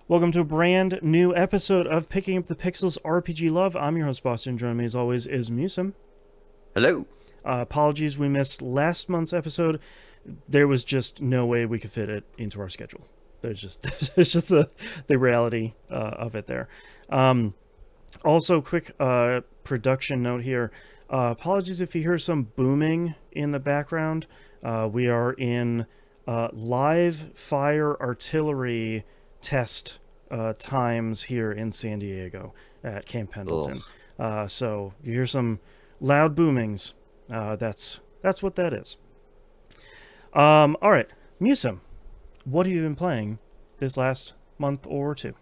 Welcome to a brand new episode of Picking Up the Pixels RPG Love. I'm your host, Boston. Joining me as always is Musum. Hello. Apologies, we missed last month's episode. There was just no way we could fit it into our schedule. It's just the reality of it there. Um, Also, quick production note here. Apologies if you hear some booming in the background. We are in live fire artillery test times here in San Diego at Camp Ugh. Pendleton. So you hear some loud boomings. That's what that is. All right, Musum, what have you been playing this last month or two?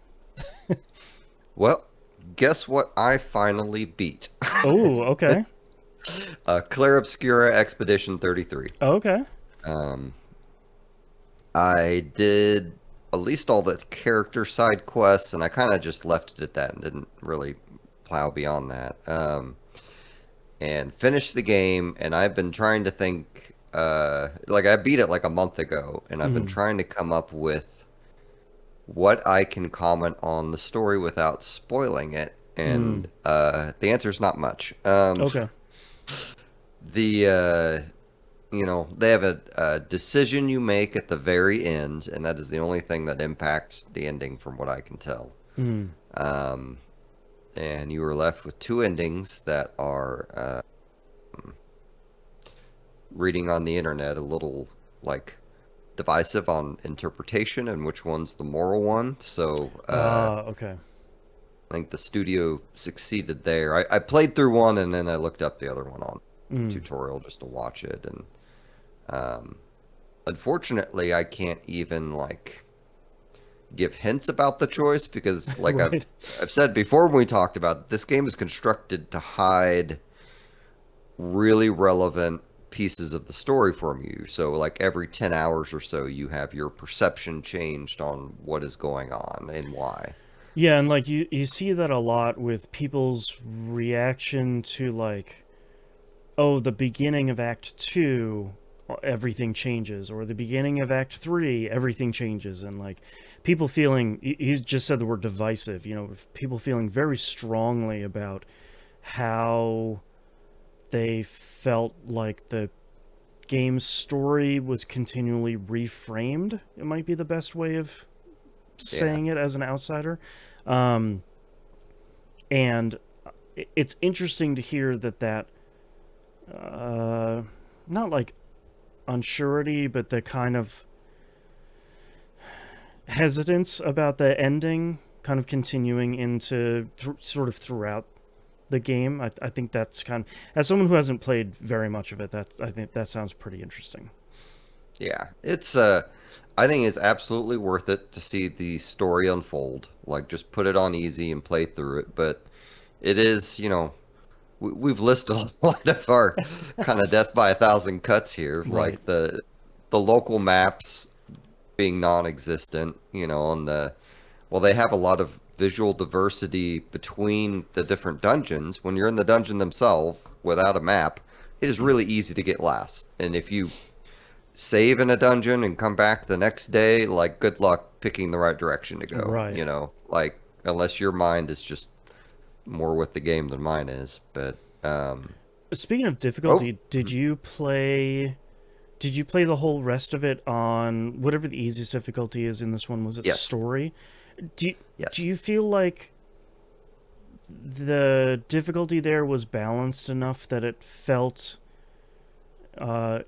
Well, guess what I finally beat? Oh, okay, Clair Obscura Expedition 33. okay. Um, I did at least all the character side quests, and I kind of just left it at that and didn't really plow beyond that. And finished the game, and I've been trying to think, like I beat it like a month ago, and I've been Mm, trying to come up with what I can comment on the story without spoiling it, mm, and the answer is not much. okay. They have a decision you make at the very end, and that is the only thing that impacts the ending, from what I can tell. Mm, Um, and you are left with two endings that are reading on the internet a little like divisive on interpretation and which one's the moral one. So okay. I think the studio succeeded there. I played through one and then I looked up the other one on Mm, tutorial just to watch it, and um, unfortunately I can't even like give hints about the choice because like I've right. I've said before when we talked about it, this game is constructed to hide really relevant pieces of the story from you. So like every 10 hours or so you have your perception changed on what is going on and why. Yeah, and like you see that a lot with people's reaction to like, oh, the beginning of Act Two, everything changes, or the beginning of Act Three, everything changes, and like people feeling. He just said the word divisive. You know, people feeling very strongly about how they felt like the game's story was continually reframed. It might be the best way of Yeah. saying it as an outsider. Um, and it's interesting to hear that uh, not like unsurety, but the kind of hesitance about the ending kind of continuing into sort of throughout the game. I think that's kind of, as someone who hasn't played very much of it, that I think that sounds pretty interesting. Yeah. It's I think it's absolutely worth it to see the story unfold. Like just put it on easy and play through it, but it is, we've listed a lot of our kind of death by a thousand cuts here, Right. like the local maps being non-existent, on the well, they have a lot of visual diversity between the different dungeons. When you're in the dungeon themselves without a map, it is really easy to get lost. And if you save in a dungeon and come back the next day, like good luck picking the right direction to go, Right. like unless your mind is just more with the game than mine is. But Speaking of oh, difficulty, did you play the whole rest of it on whatever the easiest difficulty is in this one? Was it yes, story? Do you, do yes. you feel like the difficulty there was balanced enough that it felt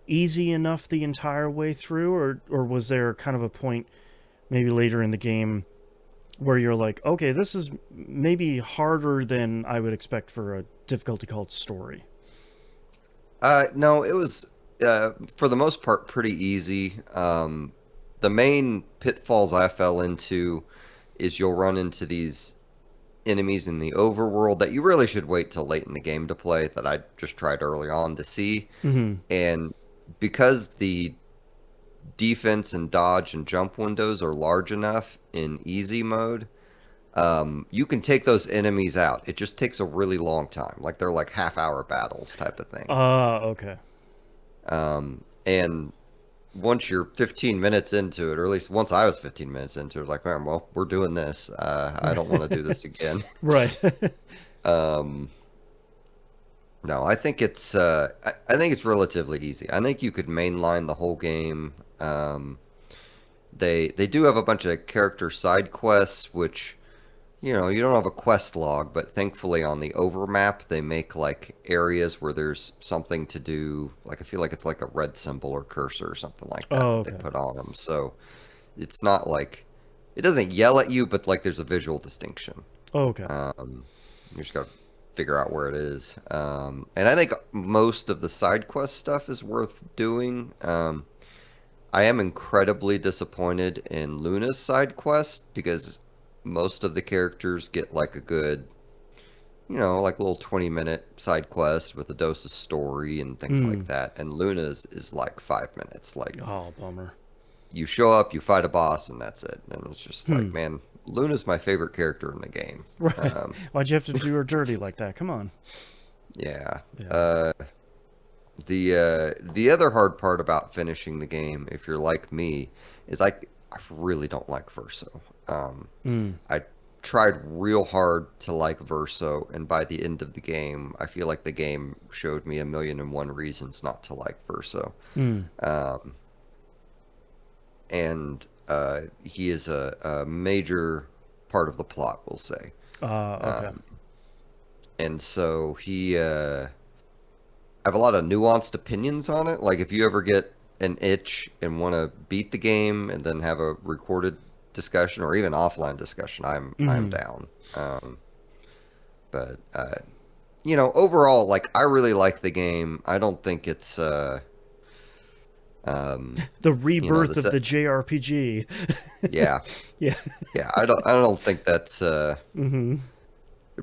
easy enough the entire way through, or was there kind of a point maybe later in the game where you're like, okay, this is maybe harder than I would expect for a difficulty called story? No, it was for the most part pretty easy. The main pitfalls I fell into is you'll run into these enemies in the overworld that you really should wait till late in the game to play, that I just tried early on to see. Mm-hmm. And because the defense and dodge and jump windows are large enough in easy mode, you can take those enemies out. It just takes a really long time. Like they're like half hour battles type of thing. Okay. And once you're 15 minutes into it, or at least once I was 15 minutes into it, like, man, well, we're doing this. I don't want to do this again. Right. Um, no, I think I think it's relatively easy. I think you could mainline the whole game. They do have a bunch of character side quests, which you don't have a quest log, but thankfully on the overmap they make like areas where there's something to do. Like I feel like it's like a red symbol or cursor or something like that Oh, that they okay. put on them. So it's not like it doesn't yell at you, but like there's a visual distinction. Oh, okay. You just got to figure out where it is. And I think most of the side quest stuff is worth doing. I am incredibly disappointed in Luna's side quest because most of the characters get like a good, like little 20-minute side quest with a dose of story and things like Mm. that. And Luna's is like 5 minutes. Like Oh, bummer. you show up, you fight a boss, and that's it. And it's just like, Hmm. man, Luna's my favorite character in the game. Right. Um, Why'd you have to do her dirty like that? Come on. yeah. Yeah. The other hard part about finishing the game, if you're like me, is I really don't like Verso. Mm. I tried real hard to like Verso, and by the end of the game, I feel like the game showed me a million and one reasons not to like Verso. Mm. Um, and he is a major part of the plot, we'll say. Okay. Um, and so I have a lot of nuanced opinions on it. Like if you ever get an itch and want to beat the game and then have a recorded discussion or even offline discussion, I'm Mm. down. But overall, like I really like the game. I don't think it's um, The the rebirth of set. the JRPG. Yeah, Yeah. yeah. I don't think that's Hmm.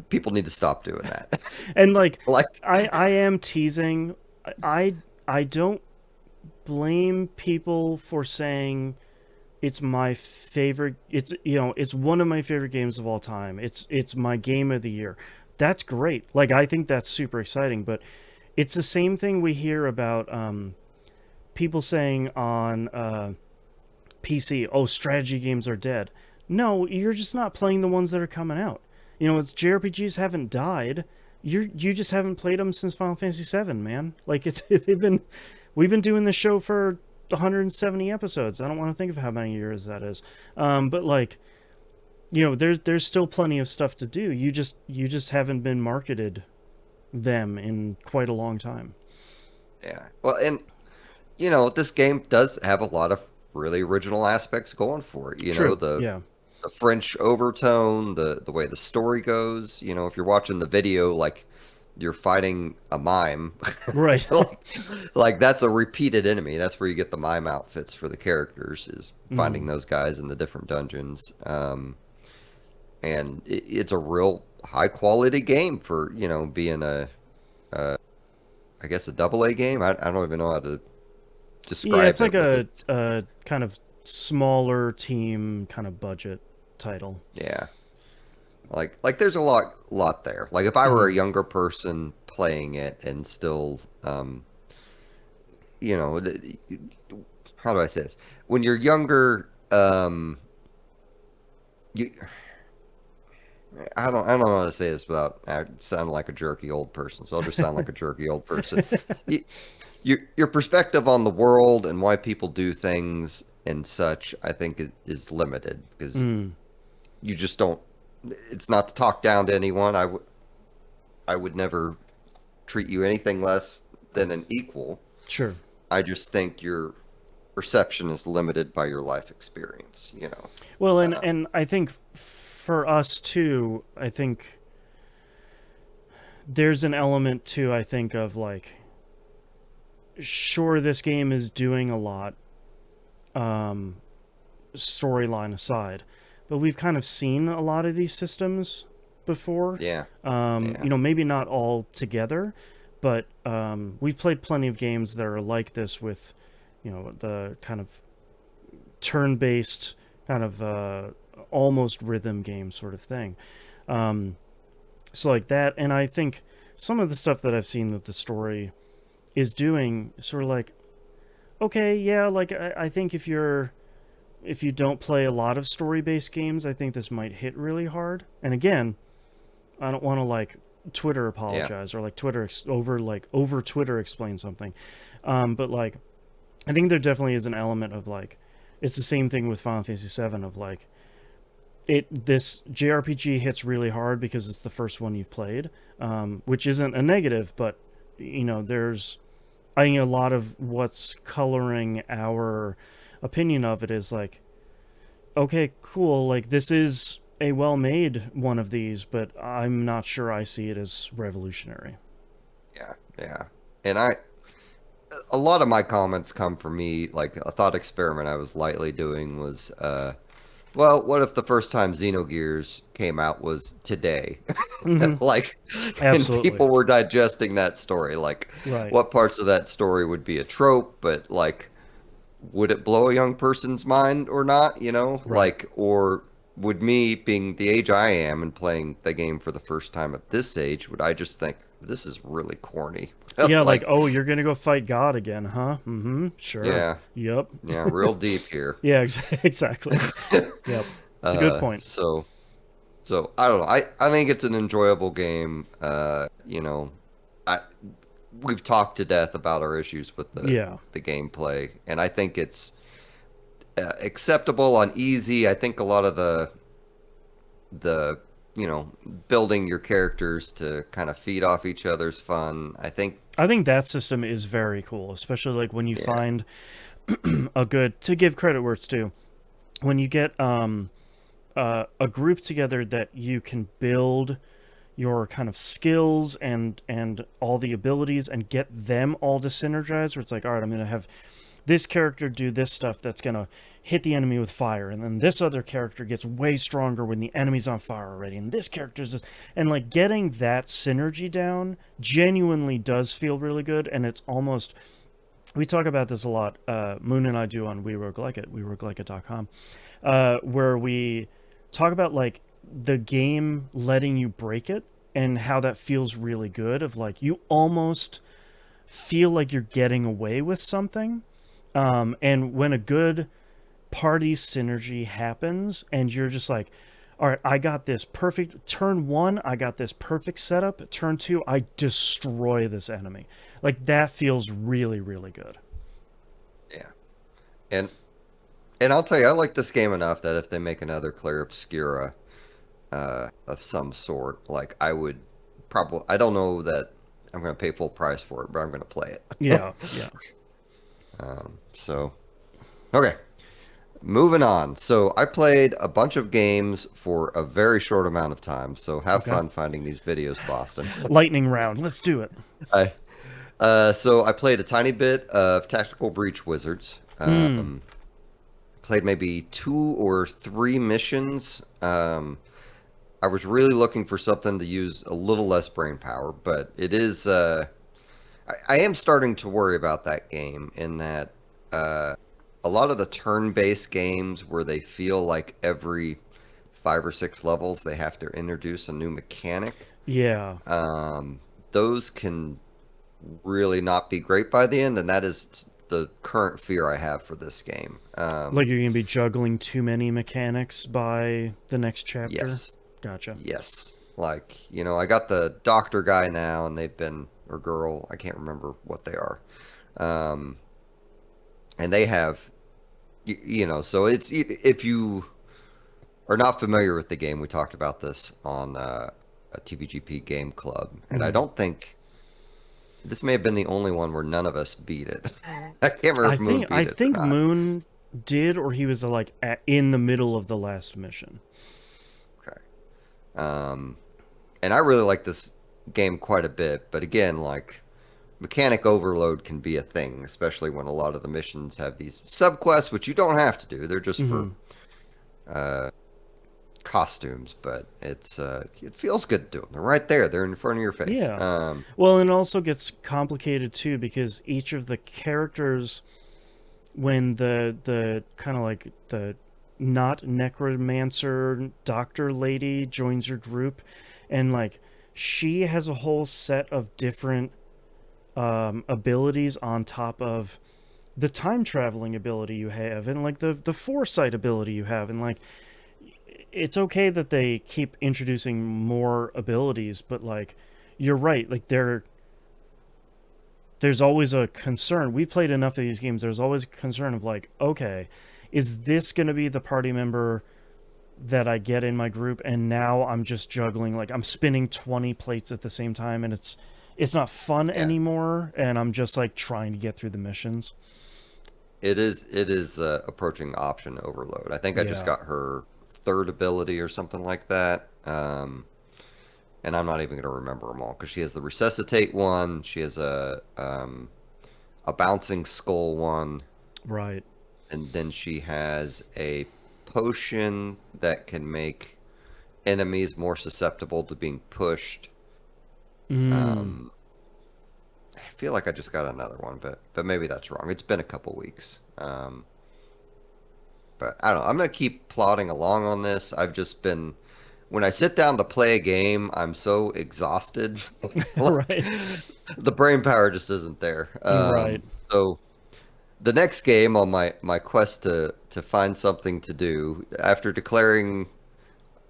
people need to stop doing that. And like, Like, I am teasing. I I don't blame people for saying it's my favorite. It's one of my favorite games of all time. It's my game of the year. That's great. Like I think that's super exciting. But it's the same thing we hear about people saying on PC. Oh, strategy games are dead. No, you're just not playing the ones that are coming out. It's JRPGs haven't died. You just haven't played them since Final Fantasy VII, man. Like we've been doing this show for 170 episodes. I don't want to think of how many years that is. But like, there's still plenty of stuff to do. You just haven't been marketed them in quite a long time. yeah. Well, and this game does have a lot of really original aspects going for it. True. Yeah. The French overtone, the way the story goes. If you're watching the video, like you're fighting a mime, Right. like that's a repeated enemy. That's where you get the mime outfits for the characters, is finding Mm. those guys in the different dungeons. And it's a real high quality game for being I guess a double A game. I don't even know how to Yeah, it's describe like it with it. a kind of smaller team kind of budget title. Yeah. Like there's a lot there. Like if I were a Mm. younger person playing it and still you know how do I say this? When you're younger, you I don't know how to say this without sounding like a jerky old person. So I'll just sound like a jerky old person. You, your perspective on the world and why people do things and such, I think is limited because Mm. you just don't. It's not to talk down to anyone. I would never treat you anything less than an equal. Sure. I just think your perception is limited by your life experience. Well, and Uh, and I think for us too, I think there's an element too. I think of like, sure, this game is doing a lot, um, storyline aside, but we've kind of seen a lot of these systems before. yeah, yeah, Maybe not all together, but we've played plenty of games that are like this with, the kind of turn-based kind of almost rhythm game sort of thing. Um, so like that, and I think some of the stuff that I've seen that the story is doing, sort of like, okay, yeah, like I think if you don't play a lot of story-based games, I think this might hit really hard. And again, I don't want to like Twitter Yeah. apologize or like over Twitter explain something. But like I think there definitely is an element of like it's the same thing with Final Fantasy VII of like this JRPG hits really hard because it's the first one you've played, which isn't a negative, but there's I think a lot of what's coloring our opinion of it is like, okay, cool, like this is a well-made one of these, but I'm not sure I see it as revolutionary. Yeah. Yeah. And a lot of my comments come from me, like a thought experiment I was lightly doing was, well, what if the first time Xenogears came out was today? Hmm. Like, and Absolutely. people were digesting that story. Like, Right. what parts of that story would be a trope, but like, would it blow a young person's mind or not? Right. Like, or would me being the age I am and playing the game for the first time at this age, would I just think this is really corny? Yeah, like, Like, oh, you're gonna go fight God again, huh? Mm-hmm. Sure. yeah, Yep. yeah, real deep here. Yeah, exactly. Yep. It's a good uh, point. so so I don't know. I think it's an enjoyable game. I we've talked to death about our issues with Yeah. the gameplay, and I think it's acceptable on easy. I think a lot of the building your characters to kind of feed off each other's fun. I think I think that system is very cool, especially like when you yeah, find a good to give credit where it's due. When you get a group together that you can build your kind of skills and all the abilities and get them all to synergize where it's like, all right, I'm gonna have this character do this stuff that's gonna hit the enemy with fire, and then this other character gets way stronger when the enemy's on fire already, and this character's just, and like getting that synergy down genuinely does feel really good. And it's almost, we talk about this a lot, Moon and I do on We Rogue Like It, weroguelikeit.com, where we talk about like the game letting you break it and how that feels really good of like you almost feel like you're getting away with something. And when a good party synergy happens and you're just like, all right, I got this perfect turn one, I got this perfect setup, turn two, I destroy this enemy, like that feels really really good. yeah, and I'll tell you, I like this game enough that if they make another Clair Obscura of some sort, like I would probably, I don't know that I'm going to pay full price for it, but I'm going to play it. Yeah, yeah. So okay, moving on. So I played a bunch of games for a very short amount of time. So have Okay. fun finding these videos, Boston. Lightning round, let's do it. I so I played a tiny bit of Tactical Breach Wizards. Hmm. Played maybe 2 or 3 missions. I was really looking for something to use a little less brain power, but it is. I am starting to worry about that game in that a lot of the turn-based games where they feel like every 5 or 6 levels they have to introduce a new mechanic. Yeah. Um, those can really not be great by the end, and that is the current fear I have for this game. Like you're gonna be juggling too many mechanics by the next chapter. Yes, Gotcha. yes. Like, I got the doctor guy now, and they've been, or girl, I can't remember what they are. Um, and they have, so it's, if you are not familiar with the game, we talked about this on a TVGP Game Club, and I Hmm. don't think this may have been the only one where none of us beat it. I can't remember I if Moon think I beat it or think not. Moon did, or he was like in the middle of the last mission. Okay. Um, and I really like this game quite a bit, but again, like mechanic overload can be a thing, especially when a lot of the missions have these subquests, which you don't have to do. They're just for Hmm. uh, costumes, but it feels good to do them. They're right there. They're in front of your face. Yeah. Well, and it also gets complicated too because each of the characters, when the kind of like the not necromancer doctor lady joins your group, and like she has a whole set of different abilities on top of the time traveling ability you have, and like the foresight ability you have, and like it's okay that they keep introducing more abilities, but like you're right, like there's always a concern. We played enough of these games. There's always a concern of like, okay, is this going to be the party member that I get in my group? And now I'm just juggling, like I'm spinning 20 plates at the same time, and it's not fun Yeah. anymore. And I'm just like trying to get through the missions. It is approaching option overload. I think I just Yeah. got her third ability or something like that. And I'm not even going to remember them all because she has the resuscitate one, she has a bouncing skull one, Right. and then she has a potion that can make enemies more susceptible to being pushed. Mm. Um, I feel like I just got another one, but maybe that's wrong. It's been a couple weeks. But I don't know. I'm gonna keep plodding along on this. I've just been when I sit down to play a game, I'm so exhausted. Like Right. the brain power just isn't there. Right. So the next game on my quest to find something to do after declaring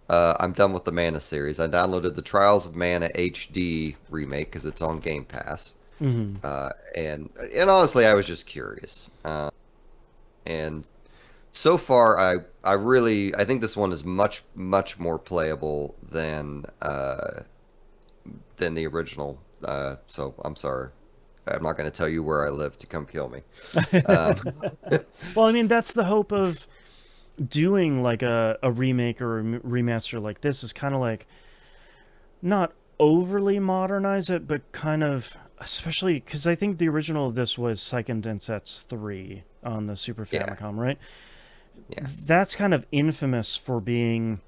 I'm done with the Mana series, I downloaded the Trials of Mana HD remake because it's on Game Pass. Mm. And honestly, I was just curious. And so far, I think this one is much more playable than the original. So I'm sorry, I'm not going to tell you where I live to come kill me. Um, Well, I mean, that's the hope of doing like a remake or a remaster like this, is kind of like not overly modernize it, but kind of, especially because I think the original of this was Seiken Densetsu 3 on the Super yeah, Famicom, right? yeah, That's kind of infamous for being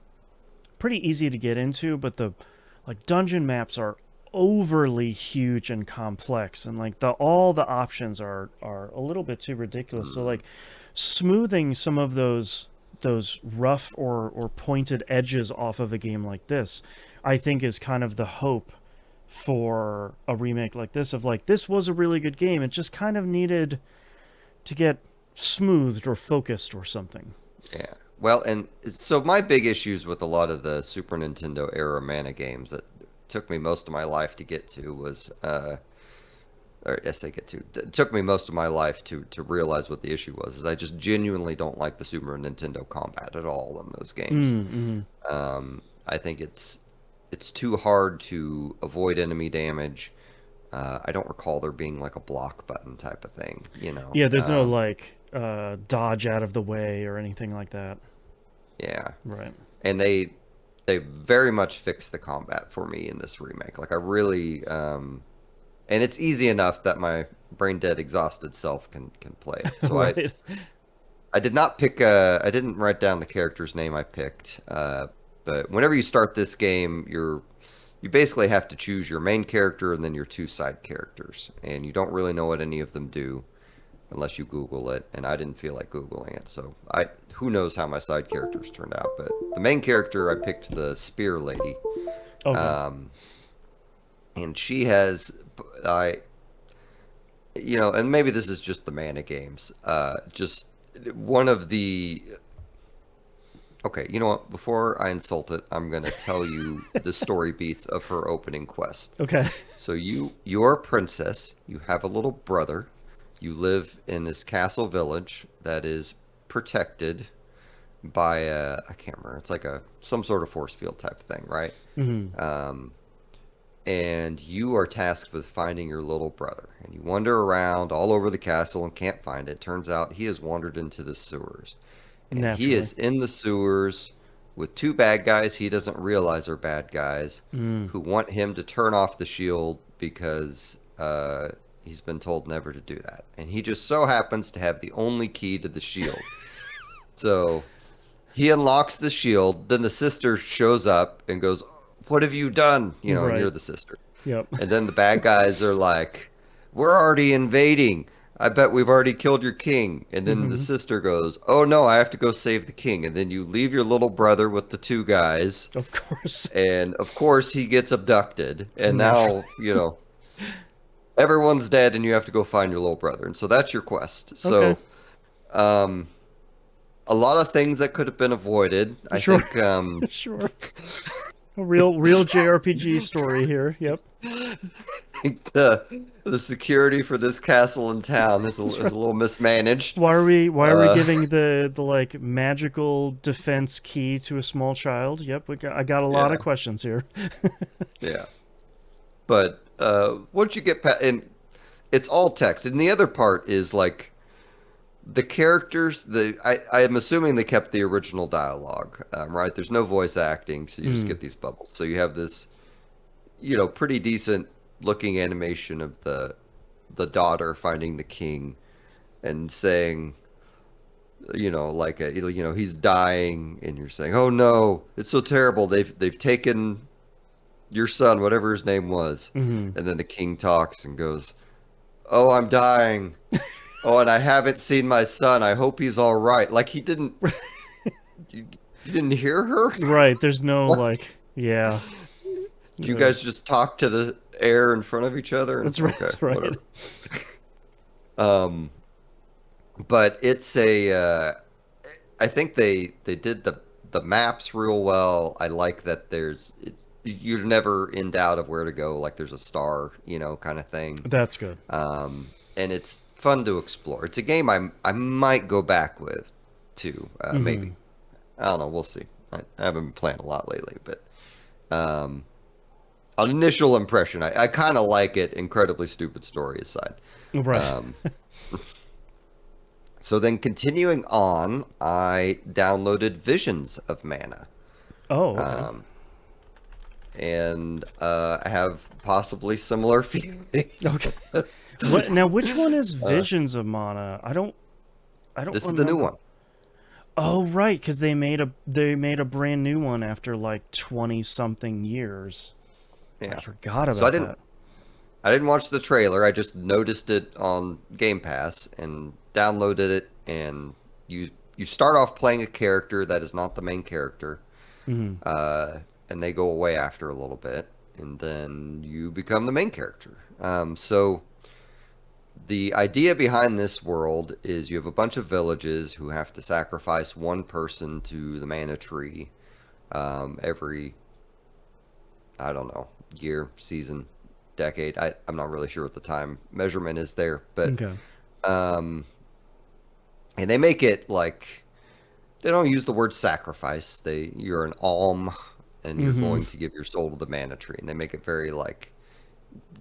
pretty easy to get into, but the like dungeon maps are overly huge and complex, and like the all the options are a little bit too ridiculous. So mm, like smoothing some of those rough or pointed edges off of a game like this, I think is kind of the hope for a remake like this, of like this was a really good game, it just kind of needed to get smoothed or focused or something. yeah. Well, and so my big issues with a lot of the Super Nintendo era Mana games that took me most of my life to get to was or yes, I get to. It took me most of my life to realize what the issue was. Is I just genuinely don't like the Super Nintendo combat at all in those games. Mm-hmm. I think it's too hard to avoid enemy damage. I don't recall there being like a block button type of thing, you know. Yeah, there's no like dodge out of the way or anything like that. Yeah, Right. and they very much fixed the combat for me in this remake. Like I really, and it's easy enough that my brain dead, exhausted self can play it. So Right. I did not pick I didn't write down the character's name I picked. But whenever you start this game, you basically have to choose your main character and then your two side characters, and you don't really know what any of them do unless you Google it. And I didn't feel like Googling it, so I who knows how my side characters turned out. But the main character I picked the Spear Lady, Okay. um, and she has I and maybe this is just the Mana games. Just one of the Okay, you know what? Before I insult it, I'm gonna tell you the story beats of her opening quest. Okay. So you're a princess. You have a little brother. You live in this castle village that is protected by a I can't remember. It's like a some sort of force field type thing, right? Mm-hmm. Um, and you are tasked with finding your little brother. And you wander around all over the castle and can't find it. Turns out he has wandered into the sewers. And he Naturally. is in the sewers with two bad guys he doesn't realize are bad guys Mm. who want him to turn off the shield because he's been told never to do that. And he just so happens to have the only key to the shield. So he unlocks the shield. Then the sister shows up and goes, "What have you done?" And you're Right. the sister. Yep. And then the bad guys are like, "We're already invading. I bet we've already killed your king." And then the Mm-hmm. sister goes, "Oh no, I have to go save the king." And then you leave your little brother with the two guys. Of course. And of course, he gets abducted. And Naturally. now, everyone's dead, and you have to go find your little brother. And so that's your quest. Okay. So, um, a lot of things that could have been avoided. I Sure. think Sure. A real JRPG story here. Yep. the security for this castle and town is That's a right. little mismanaged. Why are we Uh, giving the like magical defense key to a small child? Yep, I got a lot of yeah, questions here. yeah. But once you get past, and it's all text, and the other part is like the characters. I am assuming they kept the original dialogue, right? There's no voice acting, so you just Mm. get these bubbles. So you have this, pretty decent looking animation of the daughter finding the king and saying, like he's dying, and you're saying, "Oh no, it's so terrible. They've taken your son, whatever his name was." Hmm. And then the king talks and goes, "Oh, I'm dying. Oh, and I haven't seen my son. I hope he's all right." Like he didn't. You didn't hear her? Right. There's no What? like. Yeah. You Uh, guys just talk to the air in front of each other, and that's right. okay, That's right. whatever. Um, but it's a. I think they did the maps real well. I like that you're never in doubt of where to go. Like there's a star, kind of thing. That's good. And it's fun to explore. It's a game I might go back with too. Hmm. Maybe, I don't know. We'll see. I haven't been playing a lot lately, but um, an initial impression, I kind of like it. Incredibly stupid story aside. Right. Um, so then continuing on, I downloaded Visions of Mana. Oh, okay. Um, and I have possibly similar feelings. Okay. What now? Which one is uh, Visions of Mana? I don't this is the new remember. one. Oh, right, because they made a brand new one after like 20 something years. I Yeah. forgot So about that. I didn't watch the trailer. I just noticed it on Game Pass and downloaded it. And you start off playing a character that is not the main character, Hmm. uh, and they go away after a little bit, and then you become the main character. So the idea behind this world is you have a bunch of villages who have to sacrifice one person to the mana tree every, I don't know, year, season, decade. I'm not really sure what the time measurement is there, but Okay. um, and they make it like they don't use the word sacrifice. You're an alm, and you're Hmm. going to give your soul to the mana tree, and they make it very like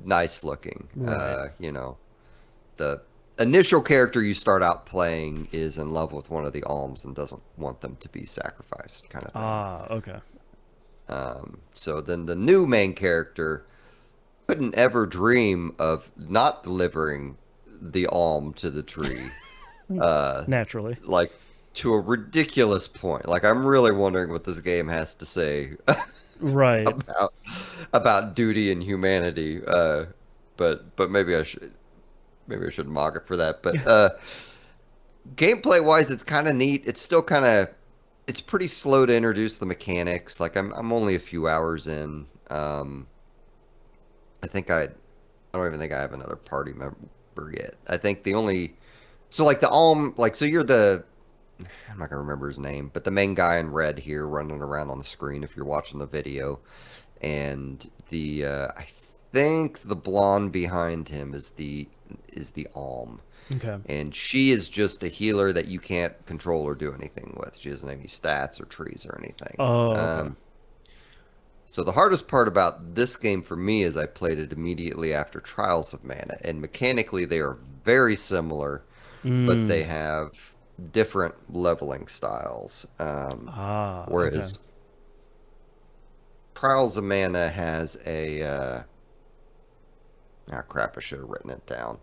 nice looking. Right. The initial character you start out playing is in love with one of the alms and doesn't want them to be sacrificed, kind of thing. Ah, okay. So then the new main character couldn't ever dream of not delivering the alm to the tree, uh, Naturally. like to a ridiculous point. Like I'm really wondering what this game has to say Right. about duty and humanity. But maybe I shouldn't mock it for that. But gameplay wise, it's kind of neat. It's still kind of it's pretty slow to introduce the mechanics. Like I'm only a few hours in. I don't even think I have another party member yet. I think the only so like the alm like so you're the I'm not gonna remember his name, but the main guy in red here running around on the screen if you're watching the video, and the I think the blonde behind him is the alm, Okay. and she is just a healer that you can't control or do anything with. She doesn't have any stats or trees or anything. Oh, okay. So the hardest part about this game for me is I played it immediately after Trials of Mana, and mechanically they are very similar, but they Mm. have different leveling styles. Ah, okay. Whereas Trials of Mana has ah crap, I should have written it down.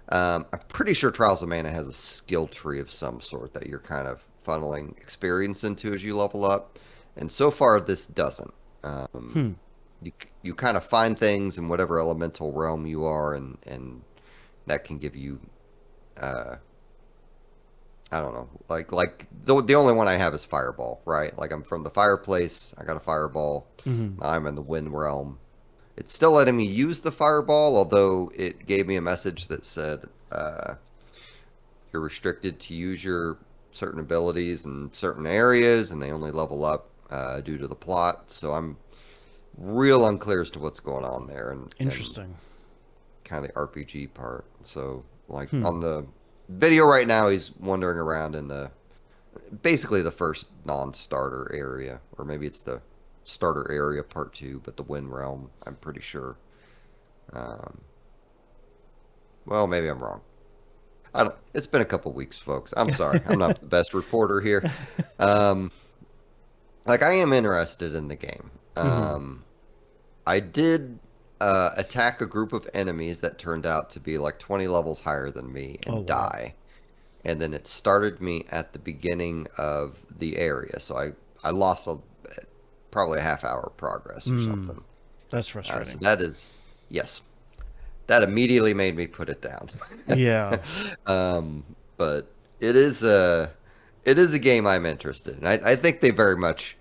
I'm pretty sure Trials of Mana has a skill tree of some sort that you're kind of funneling experience into as you level up, and so far this doesn't. Um, Hmm. you you kind of find things in whatever elemental realm you are, and that can give you uh, I don't know, like the only one I have is Fireball, right? Like I'm from the fireplace, I got a Fireball. Hmm. I'm in the Wind realm. It's still letting me use the fireball, although it gave me a message that said you're restricted to use your certain abilities in certain areas, and they only level up due to the plot. So I'm real unclear as to what's going on there, and Interesting. kind of RPG part. So like Hmm. on the video right now, he's wandering around in the basically the first non-starter area, or maybe it's the starter area part two, but the Wind Realm, I'm pretty sure. Um, well, maybe I'm wrong. I don't. It's been a couple weeks, folks. I'm sorry. I'm not the best reporter here. Um, like I am interested in the game. Hmm. I did attack a group of enemies that turned out to be like 20 levels higher than me Oh and wow. die. And then it started me at the beginning of the area. So I lost probably a half hour of progress or Hmm. something. That's So frustrating. that is, yes, that immediately made me put it down. Yeah. um, but it is a game I'm interested in. I think they very much.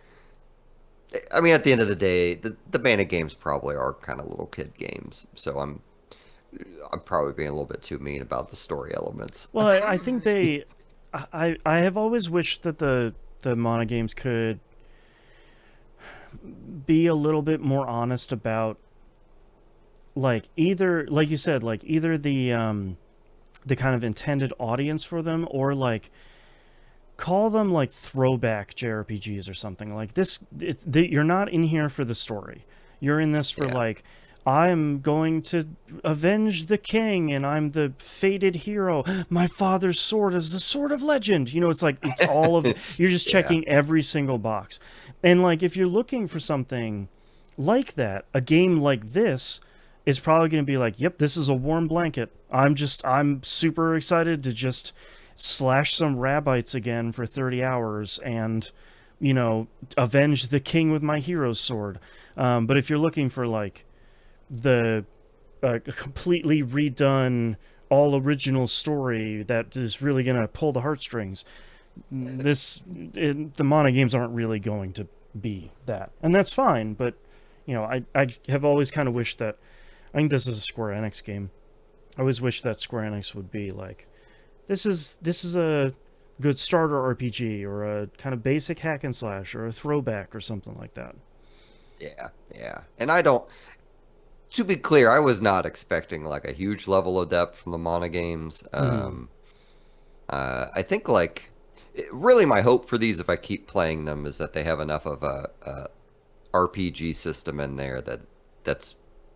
I mean, at the end of the day, the Mana games probably are kind of little kid games. So I'm probably being a little bit too mean about the story elements. Well, I think they. I have always wished that the Mana games could be a little bit more honest about, like, either, like you said, like either the kind of intended audience for them, or like call them like throwback JRPGs or something like this. You're not in here for the story. You're in this for Yeah. like, I'm going to avenge the king and I'm the fated hero. My father's sword is the sword of legend. You know, it's like it's all of, you're just Yeah. checking every single box. And like if you're looking for something like that, a game like this is probably going to be like, yep, this is a warm blanket. I'm super excited to just slash some rabbites again for 30 hours and, you know, avenge the king with my hero's sword. But if you're looking for like the completely redone, all original story that is really going to pull the heartstrings, the Mana games aren't really going to be that. And that's fine, but, you know, I have always kind of wished that, I think this is a Square Enix game. I always wish that Square Enix would be like, this is a good starter RPG or a kind of basic hack and slash or a throwback or something like that. Yeah. Yeah. And I don't. To be clear, I was not expecting like a huge level of depth from the Mana games. Hmm. I think like really my hope for these, if I keep playing them, is that they have enough of a RPG system in there that's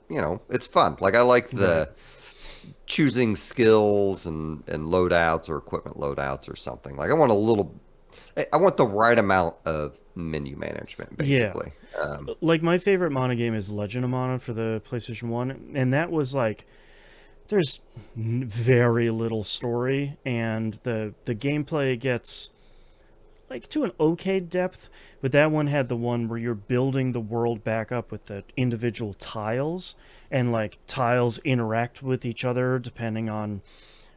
it's fun. Like I like Right. the choosing skills and loadouts or equipment loadouts or something. Like I want the right amount of menu management, Yeah. basically. Like my favorite Mana game is Legend of Mana for the PlayStation 1, and that was like, there's very little story and the gameplay gets like to an okay depth, but that one had the one where you're building the world back up with the individual tiles, and like tiles interact with each other depending on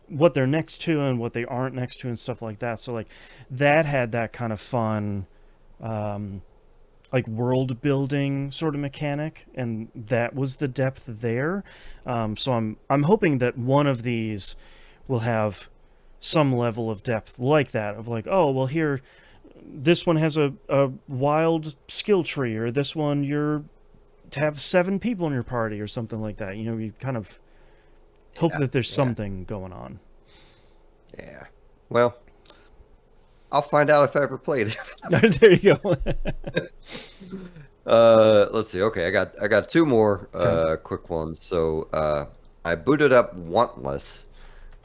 what they're next to and what they aren't next to and stuff like that. So like that had that kind of fun, um, like world building sort of mechanic, and that was the depth there. So I'm hoping that one of these will have some level of depth like that, of like, oh well, here this one has a wild skill tree, or this one you're to have 7 people in your party or something like that. You know, you kind of hope yeah, that there's yeah, something going on. yeah. Well, I'll find out if I ever play it. There you go. Let's see. Okay, I got two more Okay. quick ones. So I booted up Wantless.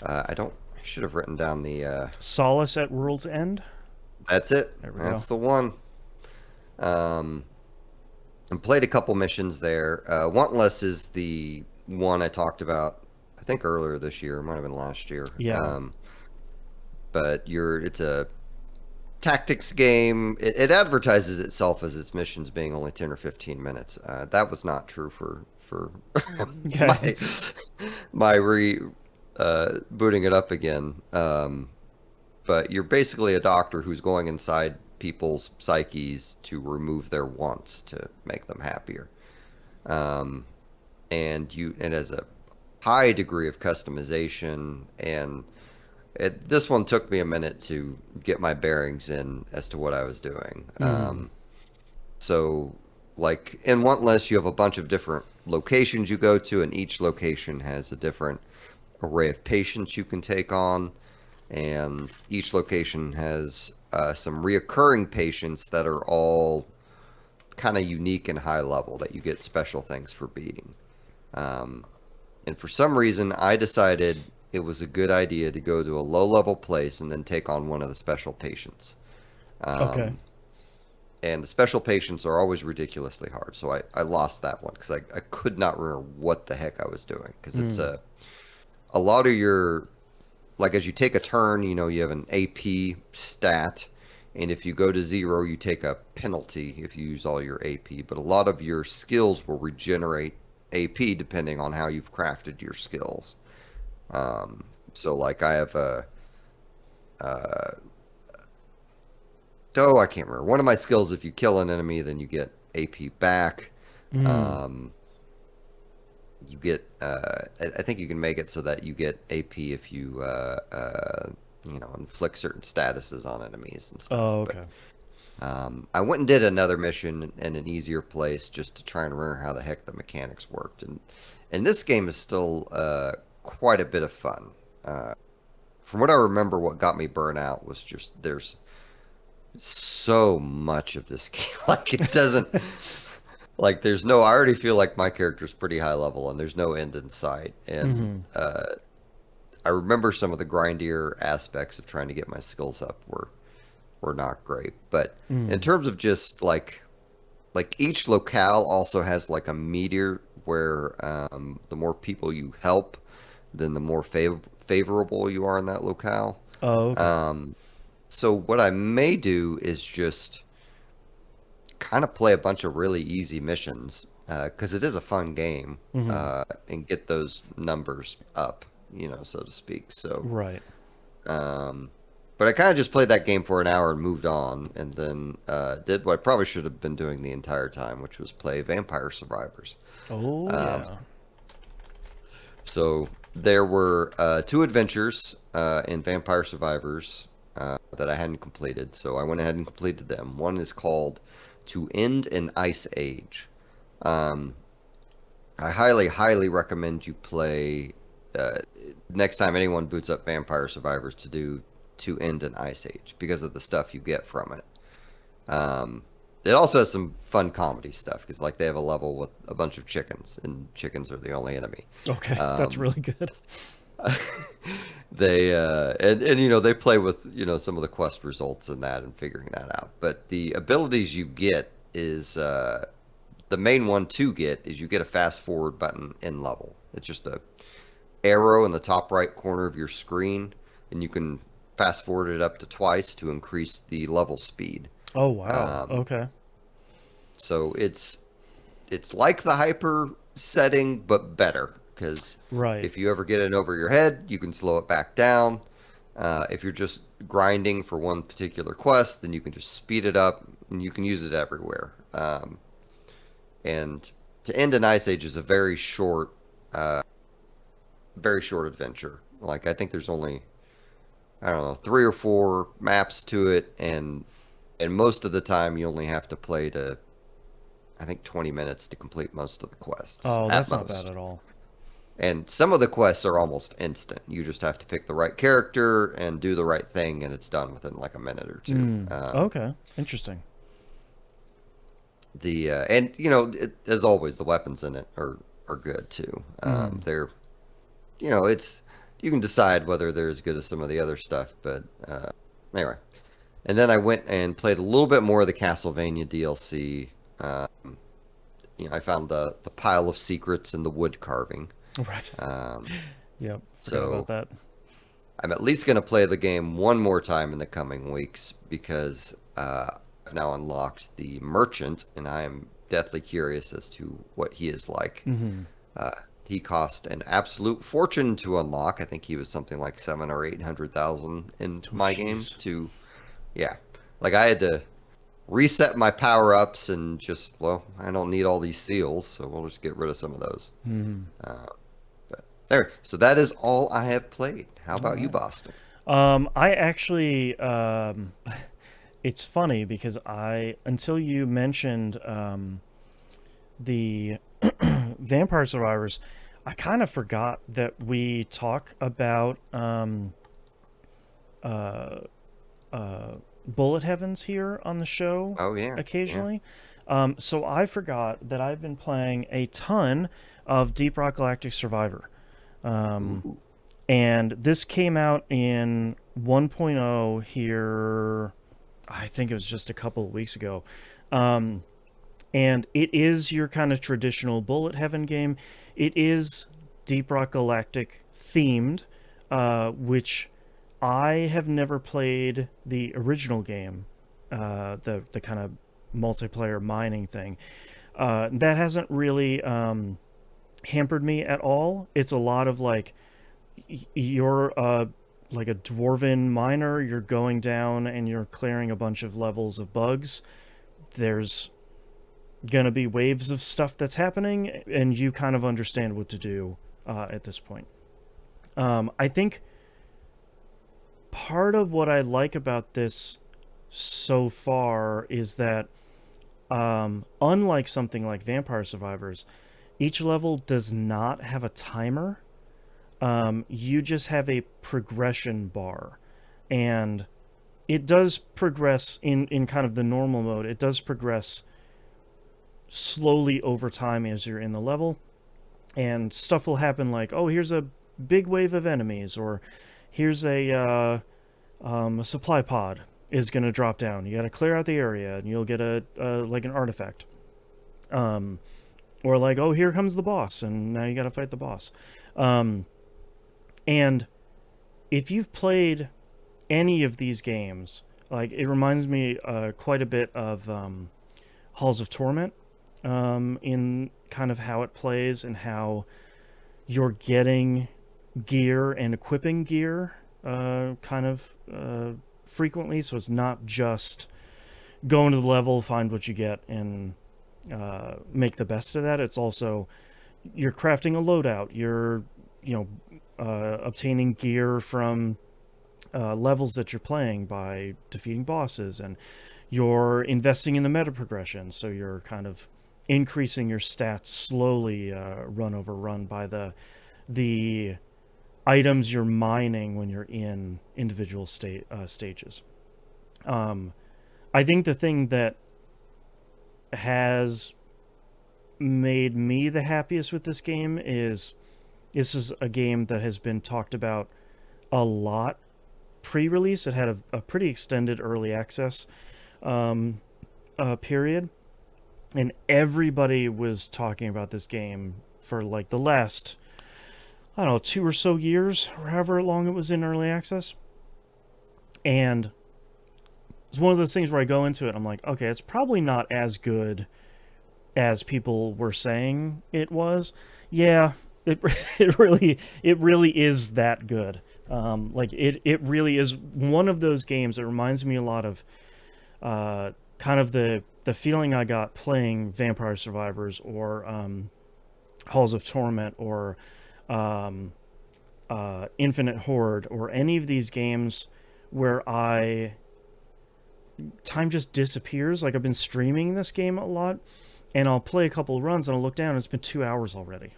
I don't. I should have written down the. Solace at World's End. That's it. There we go. That's the one. Um, and played a couple missions there. Wantless is the one I talked about. I think earlier this year. It might have been last year. Yeah. But it's a tactics game. It advertises itself as its missions being only 10 or 15 minutes. That was not true for Okay. my my booting it up again. But you're basically a doctor who's going inside people's psyches to remove their wants to make them happier. Um, and it has a high degree of customization, and this one took me a minute to get my bearings in as to what I was doing. Mm. So, like in Wantless, you have a bunch of different locations you go to, and each location has a different array of patients you can take on, and each location has some reoccurring patients that are all kind of unique and high level that you get special things for beating. Um, and for some reason, I decided it was a good idea to go to a low level place and then take on one of the special patients. Okay. Um, and the special patients are always ridiculously hard. So I lost that one because I could not remember what the heck I was doing. Because it's Mm. a lot of your, like as you take a turn, you have an AP stat. And if you go to 0, you take a penalty if you use all your AP. But a lot of your skills will regenerate AP depending on how you've crafted your skills. So like I have uh, I can't remember. One of my skills, if you kill an enemy, then you get AP back. Mm. Um, you get, I think you can make it so that you get AP if you, inflict certain statuses on enemies and stuff. Oh, But okay. I went and did another mission in an easier place just to try and remember how the heck the mechanics worked. And this game is still quite a bit of fun. Uh, from what I remember, what got me burnt out was just there's so much of this game. Like it doesn't like there's no. I already feel like my character's pretty high level, and there's no end in sight. And Mm-hmm. I remember some of the grindier aspects of trying to get my skills up were not great. But in Mm. terms of just like each locale also has like a meter where the more people you help, then the more favorable you are in that locale. Oh, okay. Um, so what I may do is just kind of play a bunch of really easy missions because it is a fun game Mm-hmm. and get those numbers up, so to speak. So, Right. um, but I kind of just played that game for an hour and moved on, and then did what I probably should have been doing the entire time, which was play Vampire Survivors. Oh, Um, yeah. so there were two adventures in Vampire Survivors that I hadn't completed, so I went ahead and completed them. One is called To End an Ice Age. Um, I highly, highly recommend you play uh, next time anyone boots up Vampire Survivors to do To End an Ice Age because of the stuff you get from it. Um, it also has some fun comedy stuff because like they have a level with a bunch of chickens, and chickens are the only enemy. Okay. That's Um, really good. they and they play with some of the quest results and that and figuring that out. But the abilities you get is the main one to get is you get a fast forward button in level. It's just a arrow in the top right corner of your screen, and you can fast forward it up to twice to increase the level speed. Oh, wow. Um, Okay. so it's like the hyper setting, but better because Right. if you ever get it over your head, you can slow it back down. If you're just grinding for one particular quest, then you can just speed it up and you can use it everywhere. And to end an ice age is a very short adventure. Like I think there's only I don't know 3 or 4 maps to it, and most of the time you only have to play to I think 20 minutes to complete most of the quests Oh, at that's not bad most. at all. And some of the quests are almost instant. You just have to pick the right character and do the right thing, and it's done within like a minute or two. Mm. Okay. Interesting. The and as always, the weapons in it are good too. Mm. It's you can decide whether they're as good as some of the other stuff, but anyway. And then I went and played a little bit more of the Castlevania DLC. I found the pile of secrets and the wood carving. Right. Um, Yep. Forgot about so that. I'm at least going to play the game one more time in the coming weeks because I've now unlocked the merchant, and I am deathly curious as to what he is like. Mm-hmm. Uh, he cost an absolute fortune to unlock. I think he was something like 700 or 800,000 in Oh, my game jeez. to, yeah. Like I had to. reset my power ups and just, well, I don't need all these seals, so we'll just get rid of some of those. Hmm. Uh, but there. So that is all I have played. How All about you, right. Boston? I actually, it's funny because until you mentioned the Vampire Survivors, I kind of forgot that we talk about uh, Bullet Heavens here on the show Oh yeah, yeah. occasionally. So I forgot that I've been playing a ton of Deep Rock Galactic Survivor. Um, Ooh. and this came out in 1.0 here, I think it was just a couple of weeks ago. Um, and it is your kind of traditional Bullet Heaven game. It is Deep Rock Galactic themed, which I have never played the original game, the kind of multiplayer mining thing. That hasn't really hampered me at all. It's a lot of like you're like a dwarven miner. You're going down and you're clearing a bunch of levels of bugs. There's gonna be waves of stuff that's happening, and you kind of understand what to do at this point. I think part of what I like about this so far is that, unlike something like Vampire Survivors, each level does not have a timer. You just have a progression bar, and it does progress in kind of the normal mode. It does progress slowly over time as you're in the level, and stuff will happen like, oh, here's a big wave of enemies, or here's a supply pod is going to drop down. You got to clear out the area, and you'll get a like an artifact. Um, or like, oh, here comes the boss, and now you got to fight the boss. Um, and if you've played any of these games, like it reminds me quite a bit of Halls of Torment, in kind of how it plays and how you're getting gear and equipping gear kind of frequently. So it's not just go into the level, find what you get, and make the best of that. It's also you're crafting a loadout. You're obtaining gear from levels that you're playing by defeating bosses, and you're investing in the meta progression. So you're kind of increasing your stats slowly, run over run by the items you're mining when you're in individual stages. I think the thing that has made me the happiest with this game is this is a game that has been talked about a lot pre-release. It had a pretty extended early access um, period, and everybody was talking about this game for like the last, I don't know, 2 or so years, or however long it was in early access. And it's one of those things where I go into it, I'm like, okay, it's probably not as good as people were saying it was. Yeah, it it really is that good. Like it really is one of those games that reminds me a lot of kind of the feeling I got playing Vampire Survivors, or Halls of Torment, or um, Infinite Horde, or any of these games where time just disappears. Like I've been streaming this game a lot, and I'll play a couple of runs and I'll look down and it's been 2 hours already.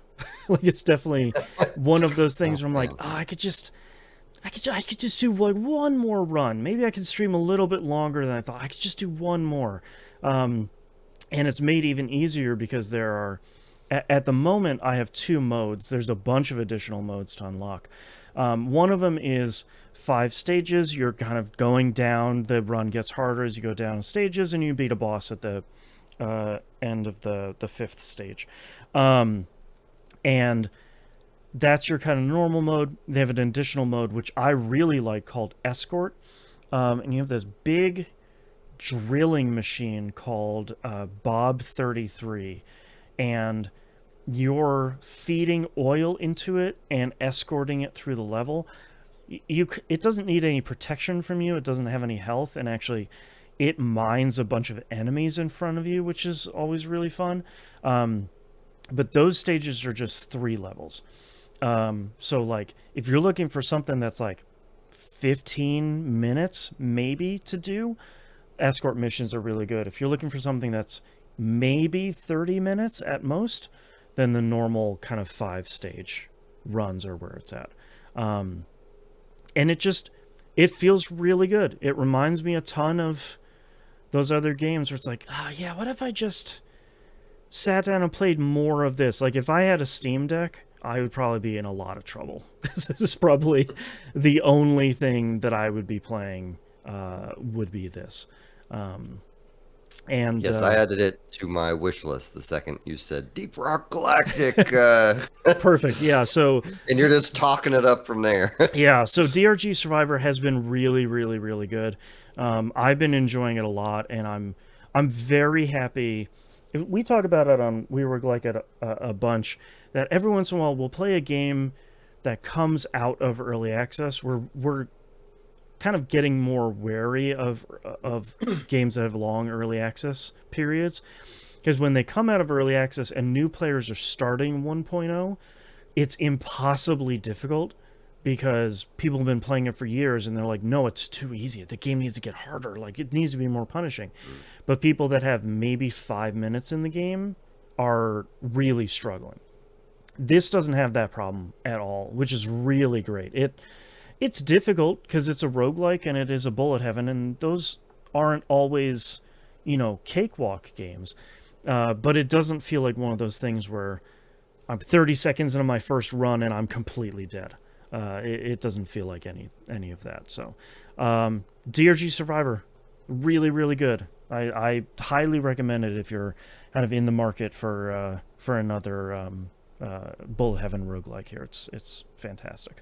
Like it's definitely one of those things Oh where I'm like, man. oh, I could just do like one more run. Maybe I could stream a little bit longer than I thought. I could just do one more. Um, and it's made even easier because there are, at the moment, I have two modes. There's a bunch of additional modes to unlock. One of them is 5 stages. You're kind of going down. The run gets harder as you go down stages, and you beat a boss at the end of the fifth stage. And that's your kind of normal mode. They have an additional mode, which I really like, called Escort. And you have this big drilling machine called Bob 33. And you're feeding oil into it and escorting it through the level. It doesn't need any protection from you. It doesn't have any health. And actually, it mines a bunch of enemies in front of you, which is always really fun. But those stages are just 3 levels. So like if you're looking for something that's like 15 minutes maybe to do, escort missions are really good. If you're looking for something that's maybe 30 minutes at most, then the normal kind of 5-stage runs are where it's at. And it feels really good. It reminds me a ton of those other games where it's like, oh yeah, what if I just sat down and played more of this? Like if I had a Steam Deck, I would probably be in a lot of trouble, because this is probably the only thing that I would be playing would be this. And Yes, I added it to my wish list the second you said Deep Rock Galactic, perfect. Yeah. So and you're just talking it up from there. yeah. So DRG Survivor has been really, really, really good. I've been enjoying it a lot, and I'm very happy. We talk about it on We Were Like at a bunch, that every once in a while we'll play a game that comes out of early access. We're kind of getting more wary of games that have long early access periods, because when they come out of early access and new players are starting 1.0, it's impossibly difficult, because people have been playing it for years and they're like, no, it's too easy. The game needs to get harder. Like, it needs to be more punishing. But people that have maybe 5 minutes in the game are really struggling. This doesn't have that problem at all, which is really great. It's difficult because it's a roguelike and it is a bullet heaven, and those aren't always, cakewalk games. But it doesn't feel like one of those things where I'm 30 seconds into my first run and I'm completely dead. It doesn't feel like any of that. So, DRG Survivor, really, really good. I highly recommend it if you're kind of in the market for another bullet heaven roguelike here. It's fantastic.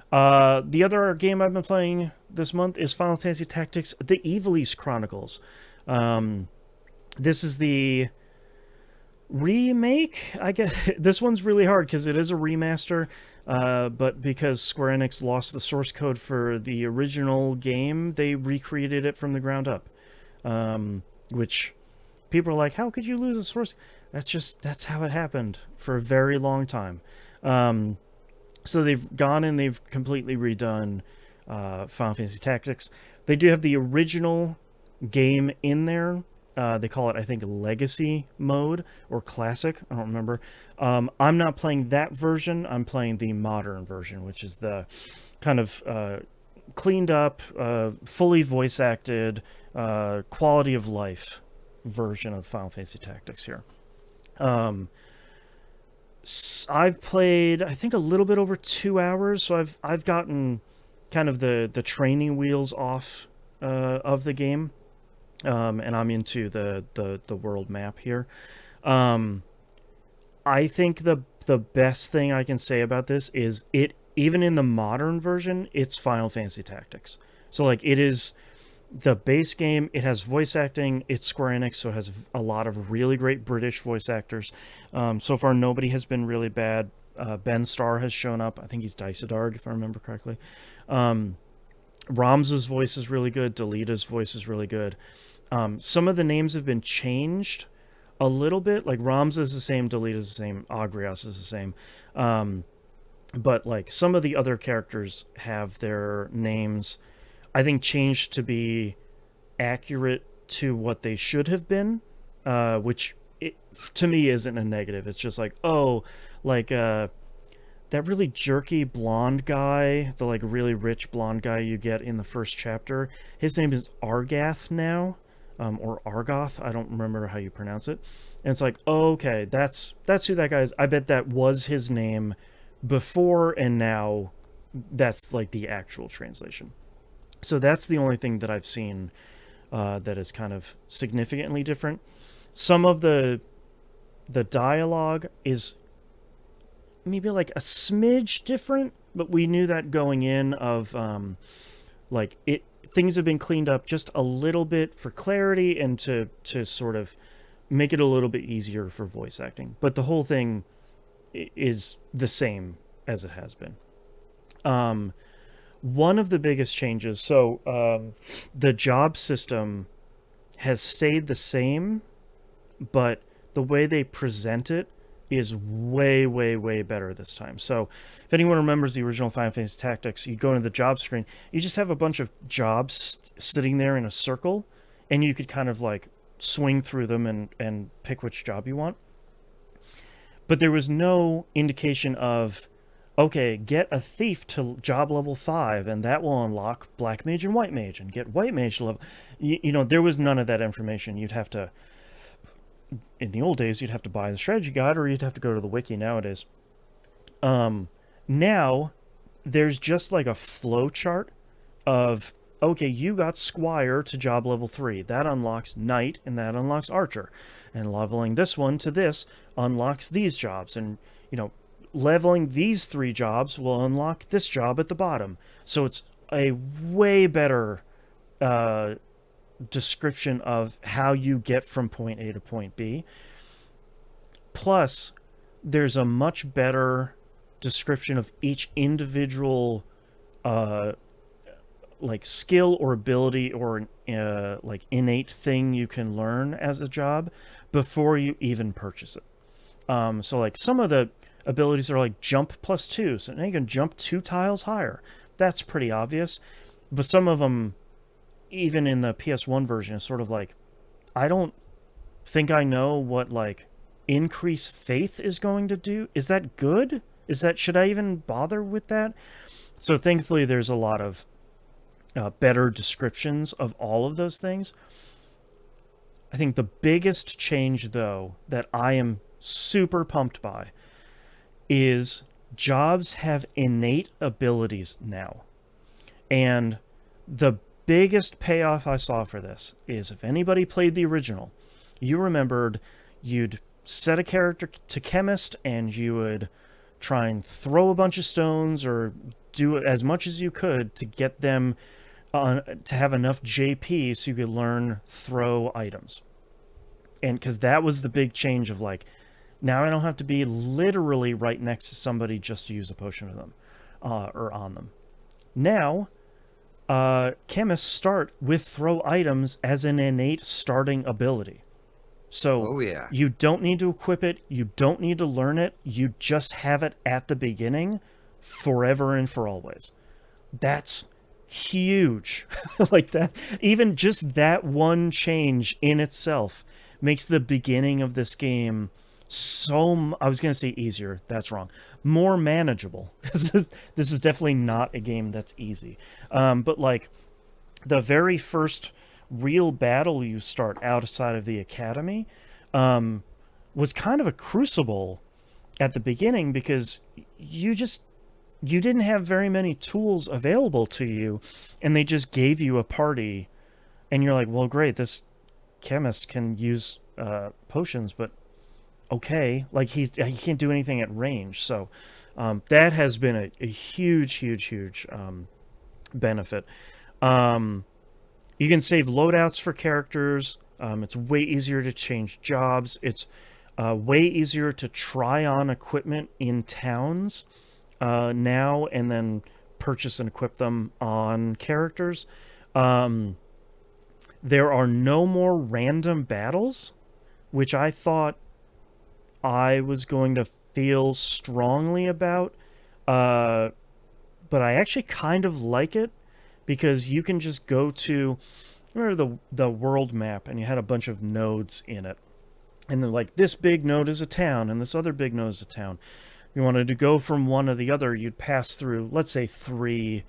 The other game I've been playing this month is Final Fantasy Tactics: The Ivalice Chronicles. This is the remake, I guess. This one's really hard because it is a remaster, but because Square Enix lost the source code for the original game, they recreated it from the ground up. Which people are like, how could you lose the source? That's how it happened for a very long time. So they've gone and they've completely redone Final Fantasy Tactics. They do have the original game in there. They call it, I think, Legacy mode or Classic. I don't remember. I'm not playing that version. I'm playing the modern version, which is the kind of cleaned up, fully voice acted, quality of life version of Final Fantasy Tactics here. I've played, I think, a little bit over 2 hours, so I've gotten kind of the training wheels off of the game. And I'm into the world map here. I think the best thing I can say about this is even in the modern version, it's Final Fantasy Tactics. So like, it is the base game. It has voice acting. It's Square Enix, so it has a lot of really great British voice actors. So far, nobody has been really bad. Ben Starr has shown up. I think he's Dysadarg, if I remember correctly. Ramza's voice is really good. Delita's voice is really good. Some of the names have been changed a little bit. Like, Ramza is the same, Delita's the same, Agrias is the same. But like, some of the other characters have their names, I think, changed to be accurate to what they should have been, which to me isn't a negative. It's just like, oh, like that really jerky blonde guy, the like really rich blonde guy you get in the first chapter, his name is Argath now, or Argoth. I don't remember how you pronounce it. And it's like, oh, okay, that's who that guy is. I bet that was his name before, and now that's like the actual translation. So that's the only thing that I've seen that is kind of significantly different. Some of the dialogue is maybe like a smidge different, but we knew that going in of things have been cleaned up just a little bit for clarity and to sort of make it a little bit easier for voice acting. But the whole thing is the same as it has been. One of the biggest changes, so the job system has stayed the same, but the way they present it is way, way, way better this time. So, if anyone remembers the original Final Fantasy Tactics, you go into the job screen, you just have a bunch of jobs sitting there in a circle, and you could kind of like swing through them and pick which job you want. But there was no indication of, okay, get a thief to job level 5, and that will unlock Black Mage and White Mage, and get White Mage to level. There was none of that information. You'd have to, in the old days, you'd have to buy the strategy guide, or you'd have to go to the wiki nowadays. Now, there's just like a flow chart of, okay, you got Squire to job level 3. That unlocks Knight, and that unlocks Archer. And leveling this one to this unlocks these jobs. And, leveling these 3 jobs will unlock this job at the bottom. So it's a way better description of how you get from point A to point B. Plus, there's a much better description of each individual like skill or ability or like innate thing you can learn as a job before you even purchase it. So like some of the abilities are like jump +2, so now you can jump 2 tiles higher. That's pretty obvious. But some of them, even in the PS1 version, is sort of like, I don't think I know what like increase faith is going to do. Is that good? Should I even bother with that? So thankfully there's a lot of better descriptions of all of those things. I think the biggest change, though, that I am super pumped by is jobs have innate abilities now. And the biggest payoff I saw for this is, if anybody played the original, you remembered you'd set a character to chemist and you would try and throw a bunch of stones or do as much as you could to get them to have enough JP so you could learn throw items. And because that was the big change of like, now I don't have to be literally right next to somebody just to use a potion of them or on them. Now, chemists start with throw items as an innate starting ability. So you don't need to equip it. You don't need to learn it. You just have it at the beginning forever and for always. That's huge. Like that, even just that one change in itself makes the beginning of this game I was going to say easier. That's wrong. More manageable. This is definitely not a game that's easy. But like the very first real battle you start outside of the academy was kind of a crucible at the beginning, because you didn't have very many tools available to you, and they just gave you a party, and you're like, well, great, this chemist can use potions, but okay, like he can't do anything at range. So that has been a huge benefit. You can save loadouts for characters. It's way easier to change jobs. It's way easier to try on equipment in towns now and then purchase and equip them on characters. There are no more random battles, which I thought I was going to feel strongly about. But I actually kind of like it, because you can just go to, remember the world map, and you had a bunch of nodes in it. And they're like, this big node is a town, and this other big node is a town. If you wanted to go from one to the other, you'd pass through, let's say, 3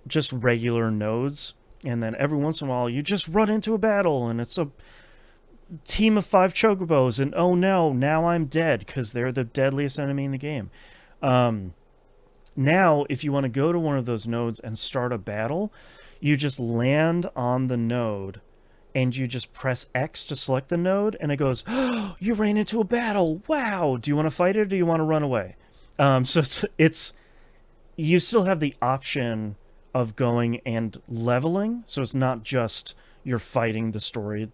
just regular nodes. And then every once in a while, you just run into a battle, and it's a team of 5 chocobos, and oh no, now I'm dead, because they're the deadliest enemy in the game. Now, if you want to go to one of those nodes and start a battle, you just land on the node, and you just press X to select the node, and it goes, oh, you ran into a battle, wow, do you want to fight it, or do you want to run away? So it's you still have the option of going and leveling, so it's not just you're fighting the story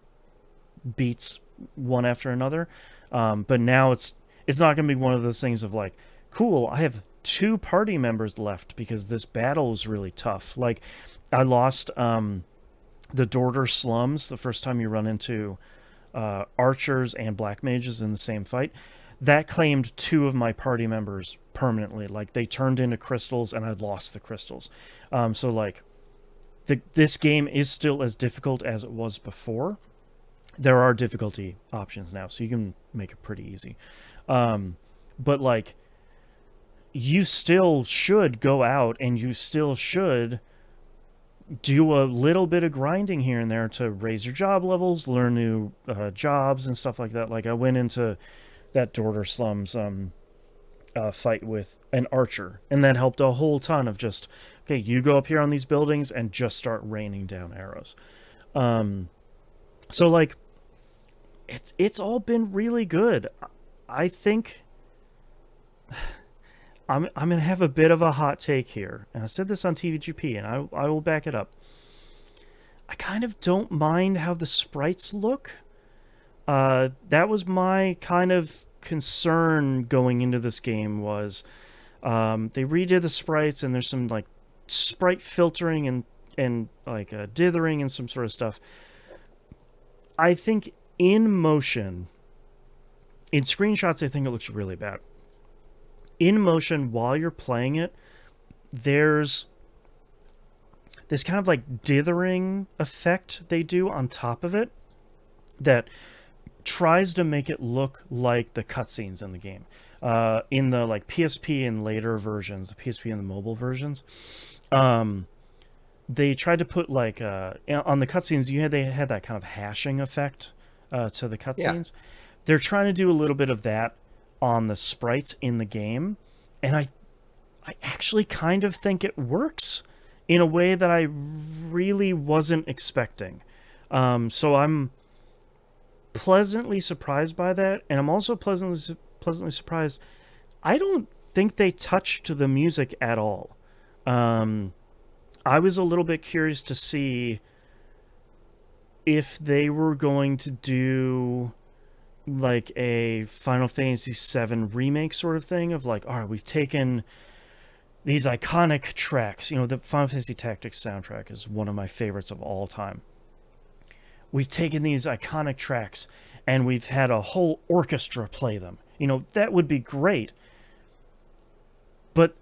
beats one after another. But now it's not going to be one of those things of like, cool, I have 2 party members left because this battle was really tough. Like, I lost the Dorter slums the first time you run into archers and black mages in the same fight. That claimed 2 of my party members permanently. Like, they turned into crystals and I lost the crystals. So like, this game is still as difficult as it was before. There are difficulty options now, so you can make it pretty easy. But like, you still should go out and you still should do a little bit of grinding here and there to raise your job levels, learn new jobs and stuff like that. Like, I went into that Dorter Slums fight with an archer, and that helped a whole ton of just, okay, you go up here on these buildings and just start raining down arrows. So like, it's all been really good. I think I'm gonna have a bit of a hot take here, and I said this on TVGP, and I will back it up. I kind of don't mind how the sprites look. That was my kind of concern going into this game, was they redid the sprites, and there's some like sprite filtering and like dithering and some sort of stuff. I think in motion, in screenshots, I think it looks really bad. In motion, while you're playing it, there's this kind of like dithering effect they do on top of it that tries to make it look like the cutscenes in the game. In the like PSP and later versions, the PSP and the mobile versions, they tried to put like on the cutscenes, they had that kind of hashing effect to the cutscenes. Yeah. They're trying to do a little bit of that on the sprites in the game, and I actually kind of think it works in a way that I really wasn't expecting. So I'm pleasantly surprised by that, and I'm also pleasantly surprised. I don't think they touched the music at all. I was a little bit curious to see if they were going to do like a Final Fantasy VII remake sort of thing, of like, all right, we've taken these iconic tracks. The Final Fantasy Tactics soundtrack is one of my favorites of all time. We've taken these iconic tracks and we've had a whole orchestra play them. That would be great. But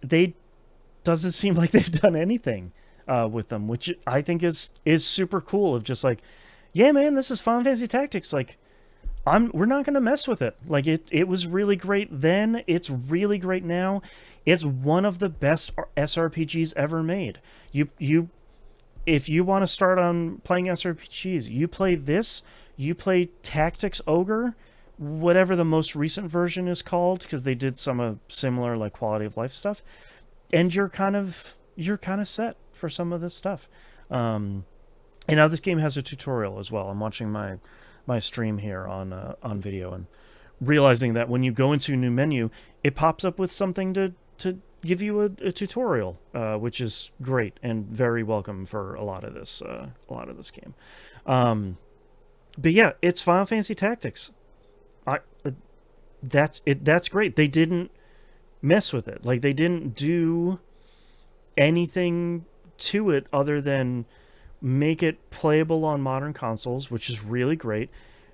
doesn't seem like they've done anything with them, which I think is super cool. Of just like, yeah, man, this is Final Fantasy Tactics. Like, we're not going to mess with it. Like, it was really great then. It's really great now. It's one of the best SRPGs ever made. If you want to start on playing SRPGs, you play this. You play Tactics Ogre, whatever the most recent version is called, because they did some similar like quality of life stuff, and you're kind of set for some of this stuff. And now this game has a tutorial as well. I'm watching my stream here on video and realizing that when you go into a new menu, it pops up with something to give you a tutorial, which is great and very welcome for a lot of this game. But yeah, it's Final Fantasy Tactics. That's great. They didn't mess with it. Like, they didn't do anything to it other than make it playable on modern consoles, which is really great,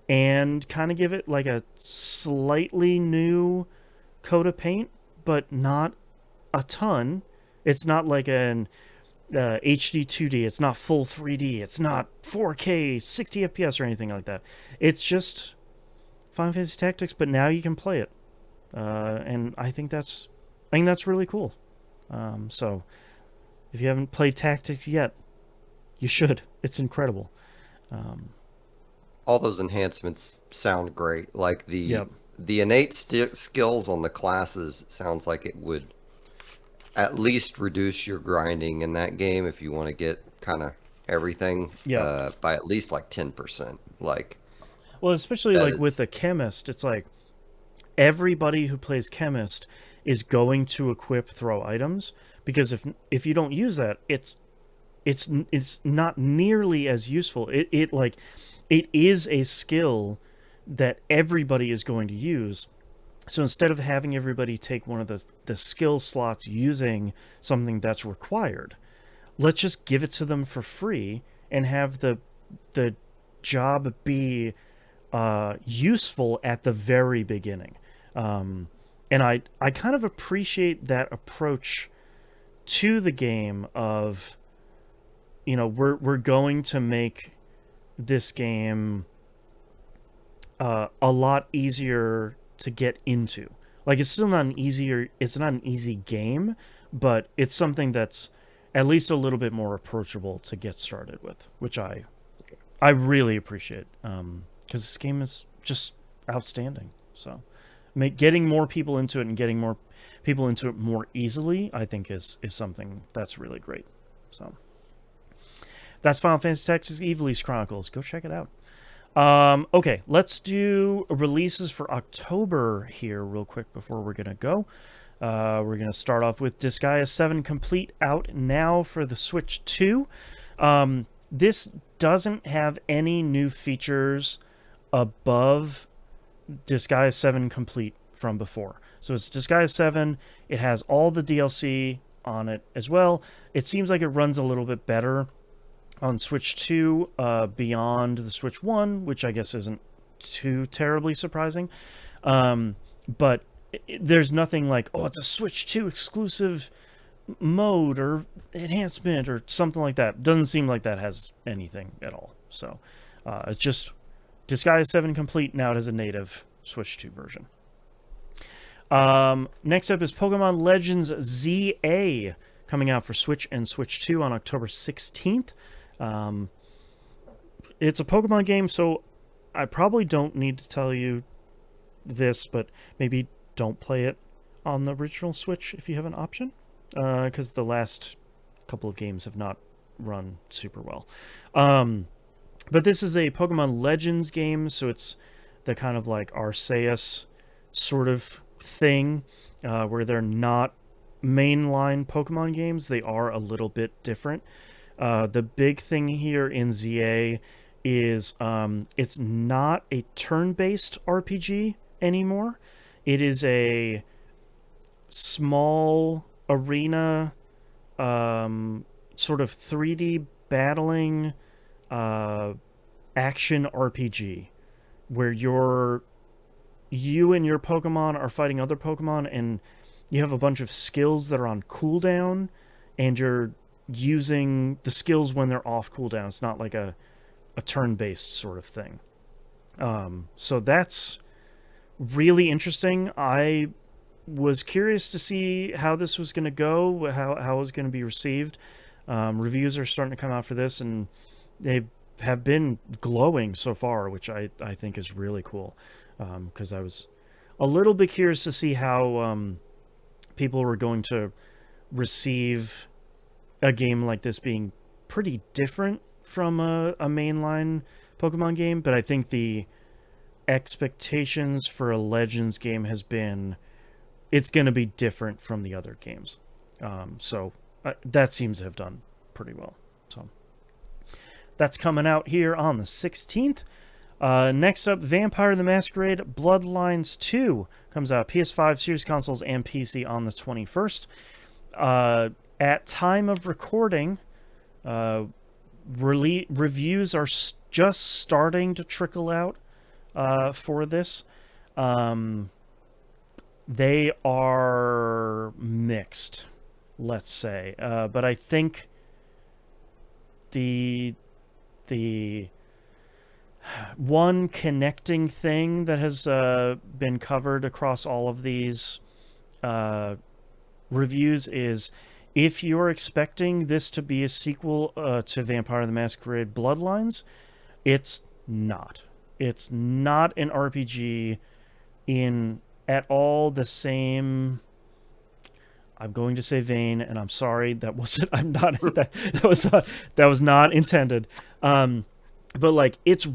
and kind of give it like a slightly new coat of paint, but not a ton. It's not like an HD 2D. It's not full 3D. It's not 4K 60 FPS or anything like that. It's just Final Fantasy Tactics, but now you can play it, and I think that's really cool. So if you haven't played Tactics yet, you should. It's incredible. All those enhancements sound great. Like the innate skills on the classes sounds like it would at least reduce your grinding in that game if you want to get kind of everything by at least like 10%. Like, well, especially like with the chemist, it's like everybody who plays chemist is going to equip throw items, because if you don't use that, it's not nearly as useful. It is a skill that everybody is going to use, So instead of having everybody take one of the skill slots using something that's required, let's just give it to them for free and have the job be useful at the very beginning. And I kind of appreciate that approach to the game of, we're going to make this game a lot easier to get into. Like, it's still not it's not an easy game, but it's something that's at least a little bit more approachable to get started with, which I really appreciate, because this game is just outstanding. So getting more people into it and getting more people into it more easily, I think is something that's really great. So that's Final Fantasy Tactics Ivalice Chronicles. Go check it out. Okay, let's do releases for October here real quick before we're going to go. We're going to start off with Disgaea 7 Complete, out now for the Switch 2. This doesn't have any new features above Disgaea 7 Complete from before. So it's Disgaea 7. It has all the DLC on it as well. It seems like it runs a little bit better on Switch 2 beyond the Switch 1, which I guess isn't too terribly surprising. But there's nothing like, oh, it's a Switch 2 exclusive mode or enhancement or something like that. Doesn't seem like that has anything at all. So it's just Disgaea 7 Complete. Now it has a native Switch 2 version. Next up is Pokemon Legends ZA, coming out for Switch and Switch 2 on October 16th. It's a Pokemon game, so I probably don't need to tell you this, but maybe don't play it on the original Switch if you have an option, because the last couple of games have not run super well. But this is a Pokemon Legends game, so it's the kind of like Arceus sort of thing, where they're not mainline Pokemon games. They are a little bit different. The big thing here in ZA is it's not a turn-based RPG anymore. It is a small arena, sort of 3D battling action RPG, where you and your Pokemon are fighting other Pokemon, and you have a bunch of skills that are on cooldown, and you're using the skills when they're off cooldown. It's not like a turn-based sort of thing. So that's really interesting. I was curious to see how this was going to go, how it was going to be received. Reviews are starting to come out for this, and they have been glowing so far, which I think is really cool, because I was a little bit curious to see how people were going to receive a game like this being pretty different from a mainline Pokemon game, but I think the expectations for a Legends game has been it's going to be different from the other games. So that seems to have done pretty well. So that's coming out here on the 16th. Next up, Vampire the Masquerade Bloodlines 2 comes out PS5, Series consoles, and PC on the 21st. At time of recording, reviews are just starting to trickle out for this. They are mixed, let's say. But I think the one connecting thing that has been covered across all of these reviews is, if you're expecting this to be a sequel to Vampire the Masquerade Bloodlines, it's not. It's not an RPG in at all the same, I'm going to say vein, and I'm sorry, that wasn't, I'm not, that was not intended. But like, it's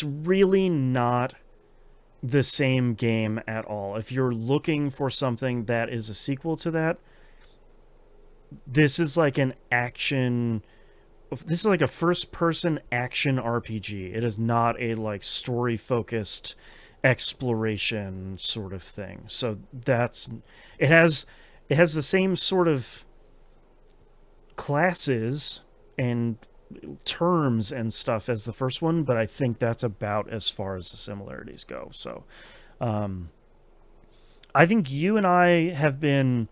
really not the same game at all. If you're looking for something that is a sequel to that, this is like an action, this is like a first person action RPG. It is not a like story focused exploration sort of thing. So it has it has the same sort of classes and terms and stuff as the first one, but I think that's about as far as the similarities go. So I think you and I have been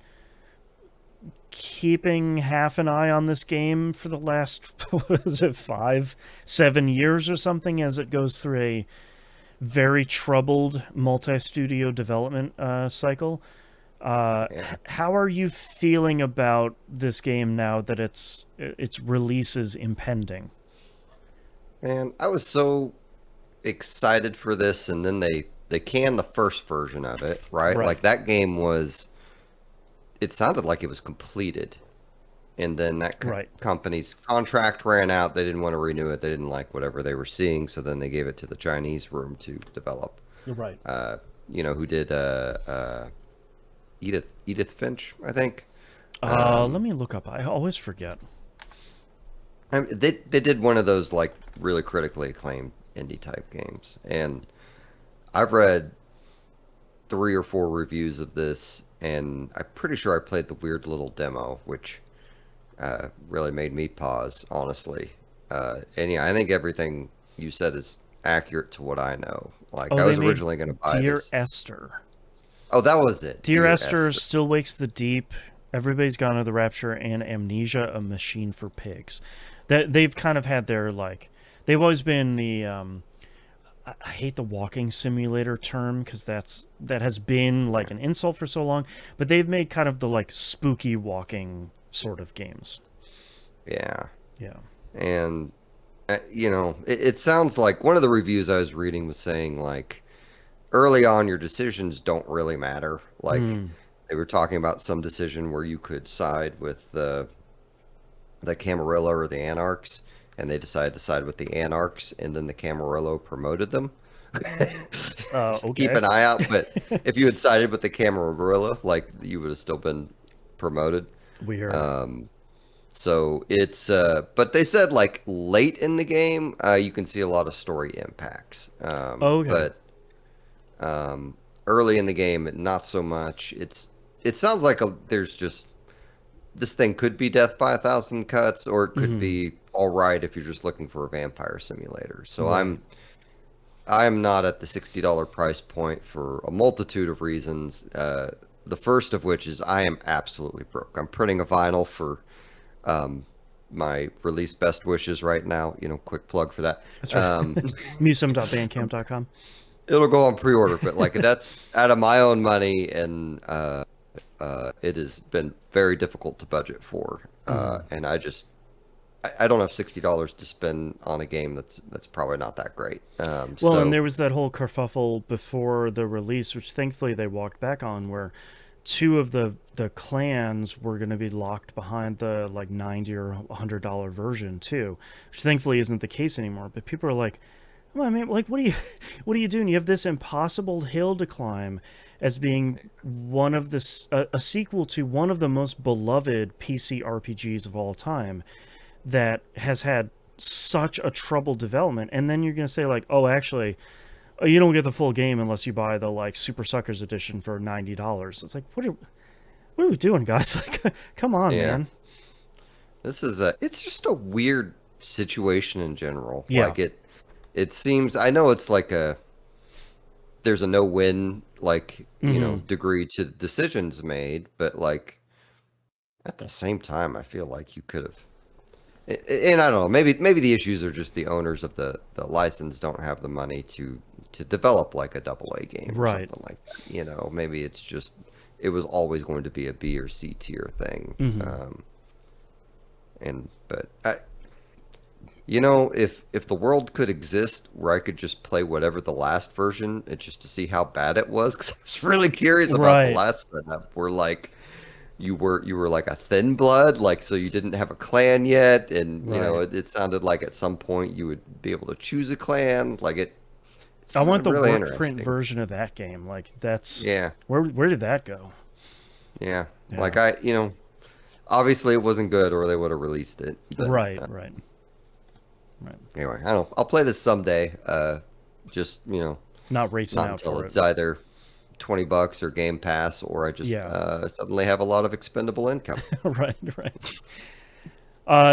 keeping half an eye on this game for the last what is it, 5-7 years or something, as it goes through a very troubled multi-studio development cycle. Yeah. How are you feeling about this game now that its release is impending? Man, I was so excited for this, and then they canned the first version of it, right? Right, Like that game was, it sounded like it was completed, and then that right, company's contract ran out. They didn't want to renew it. They didn't like whatever they were seeing, so then they gave it to the Chinese room to develop. right. Uh, who did Edith Finch, I think. Let me look up. I always forget. I mean, they did one of those like really critically acclaimed indie type games, and I've read 3 or 4 reviews of this, and I'm pretty sure I played the weird little demo, which really made me pause, honestly. And yeah, I think everything you said is accurate to what I know. Like Oh, I they was made originally going to buy Dear this. Esther. Oh, that was it. Dear Dear Esther, Esther. Still Wakes the Deep, Everybody's Gone to the Rapture, and Amnesia: A Machine for Pigs. That they've kind of had their like, they've always been the I hate the walking simulator term because that has been like an insult for so long, but they've made kind of the like spooky walking sort of games. Yeah. Yeah. And it sounds like one of the reviews I was reading was saying like early on your decisions don't really matter. Like Mm. they were talking about some decision where you could side with the Camarilla or the Anarchs, and they decided to side with the Anarchs, and then the Camarillo promoted them. Keep Okay. an eye out, but if you had sided with the Camarilla, like you would have still been promoted. Weird. Um, so it's but they said like late in the game, you can see a lot of story impacts. Okay. But um, early in the game, not so much. It sounds like there's just this thing could be death by 1,000 cuts, or it could Mm. be all right if you're just looking for a vampire simulator. So Right. I'm not at the $60 price point for a multitude of reasons. The first of which is I am absolutely broke. I'm printing a vinyl for um, my release best wishes right now. Quick plug for that. That's right. Musum.bandcamp.com. It'll go on pre-order, but like that's out of my own money, and it has been very difficult to budget for. Mm. And I don't have $60 to spend on a game that's probably not that great. Well, and So there was that whole kerfuffle before the release, which thankfully they walked back on, where two of the clans were going to be locked behind the like $90 or $100 version too, which thankfully isn't the case anymore. But people are like, well, I mean, like, what are you doing? You have this impossible hill to climb as being one of a sequel to one of the most beloved PC RPGs of all time that has had such a troubled development, and then you're going to say like, oh, actually, you don't get the full game unless you buy the like Super Suckers edition for $90. It's like, what are we doing, guys? Like, come on, yeah, man. it's just a weird situation in general. Yeah. Like it seems, I know it's like there's a no-win, like, Mm-hmm. degree to decisions made, but like at the same time, I feel like you could have. And I don't know, maybe the issues are just the owners of the license don't have the money to develop like a double A game or Right. something like that. Maybe it's just it was always going to be a B or C tier thing. Mm-hmm. And but if the world could exist where I could just play whatever the last version, just to see how bad it was, because I was really curious about the Right. last setup, where like you were like a thin blood, like so you didn't have a clan yet, and Right. it sounded like at some point you would be able to choose a clan. Like it I want sounded the really work print interesting. version of that game. Like, that's Yeah, where did that go? yeah. Yeah. Like obviously it wasn't good, or they would have released it. But Right. Right. Right. anyway, I don't know. I'll play this someday. Just Not racing Not out until for it. it's either $20 or Game Pass, or I just Yeah. suddenly have a lot of expendable income. Right, right.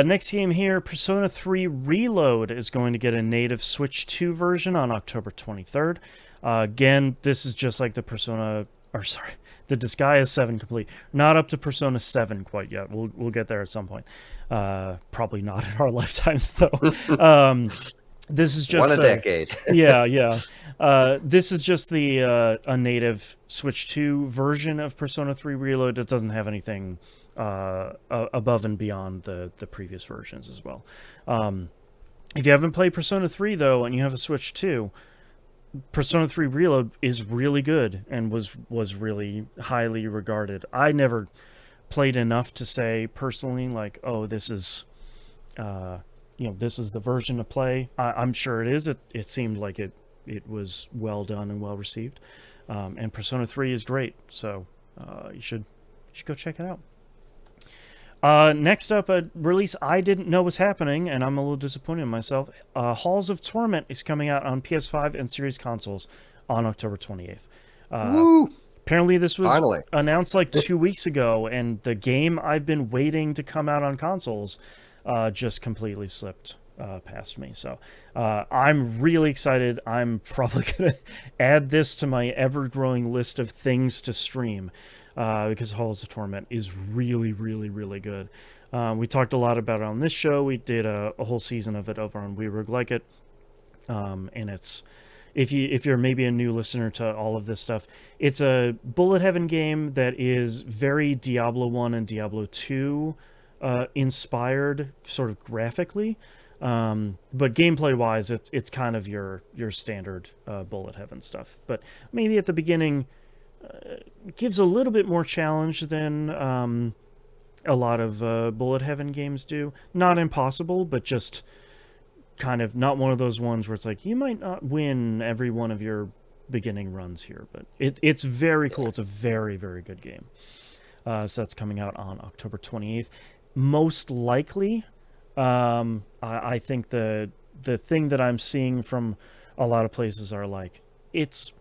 Next game here, Persona 3 Reload is going to get a native Switch 2 version on October 23rd. Again, this is just like the the Disgaea 7 complete. Not up to Persona 7 quite yet. We'll get there at some point. Probably not in our lifetimes, though. This is One just a decade. yeah. This is just a native Switch 2 version of Persona 3 Reload. It doesn't have anything above and beyond the previous versions as well. If you haven't played Persona 3 though, and you have a Switch 2, Persona 3 Reload is really good and was really highly regarded. I never played enough to say personally, like, oh, this is this is the version to play. I'm sure it is. It seemed like it was well done and well received. And Persona 3 is great, so you should go check it out. Next up, a release I didn't know was happening, and I'm a little disappointed in myself. Halls of Torment is coming out on PS5 and Series consoles on October 28th. Woo! Apparently, this was Finally. announced like 2 weeks ago, and the game I've been waiting to come out on consoles just completely slipped past me. So I'm really excited. I'm probably going to add this to my ever-growing list of things to stream. Because Halls of Torment is really, really, really good. We talked a lot about it on this show. We did a whole season of it over on We Rig Like It. And it's if you're maybe a new listener to all of this stuff, it's a bullet heaven game that is very Diablo 1 and Diablo 2 inspired, sort of graphically. But gameplay wise, it's kind of your standard bullet heaven stuff. But maybe at the beginning, gives a little bit more challenge than a lot of bullet heaven games do. Not impossible, but just kind of not one of those ones where it's like you might not win every one of your beginning runs here. But it's very cool. It's a very, very good game. So that's coming out on October 28th. Most likely, I think the thing that I'm seeing from a lot of places are like, it's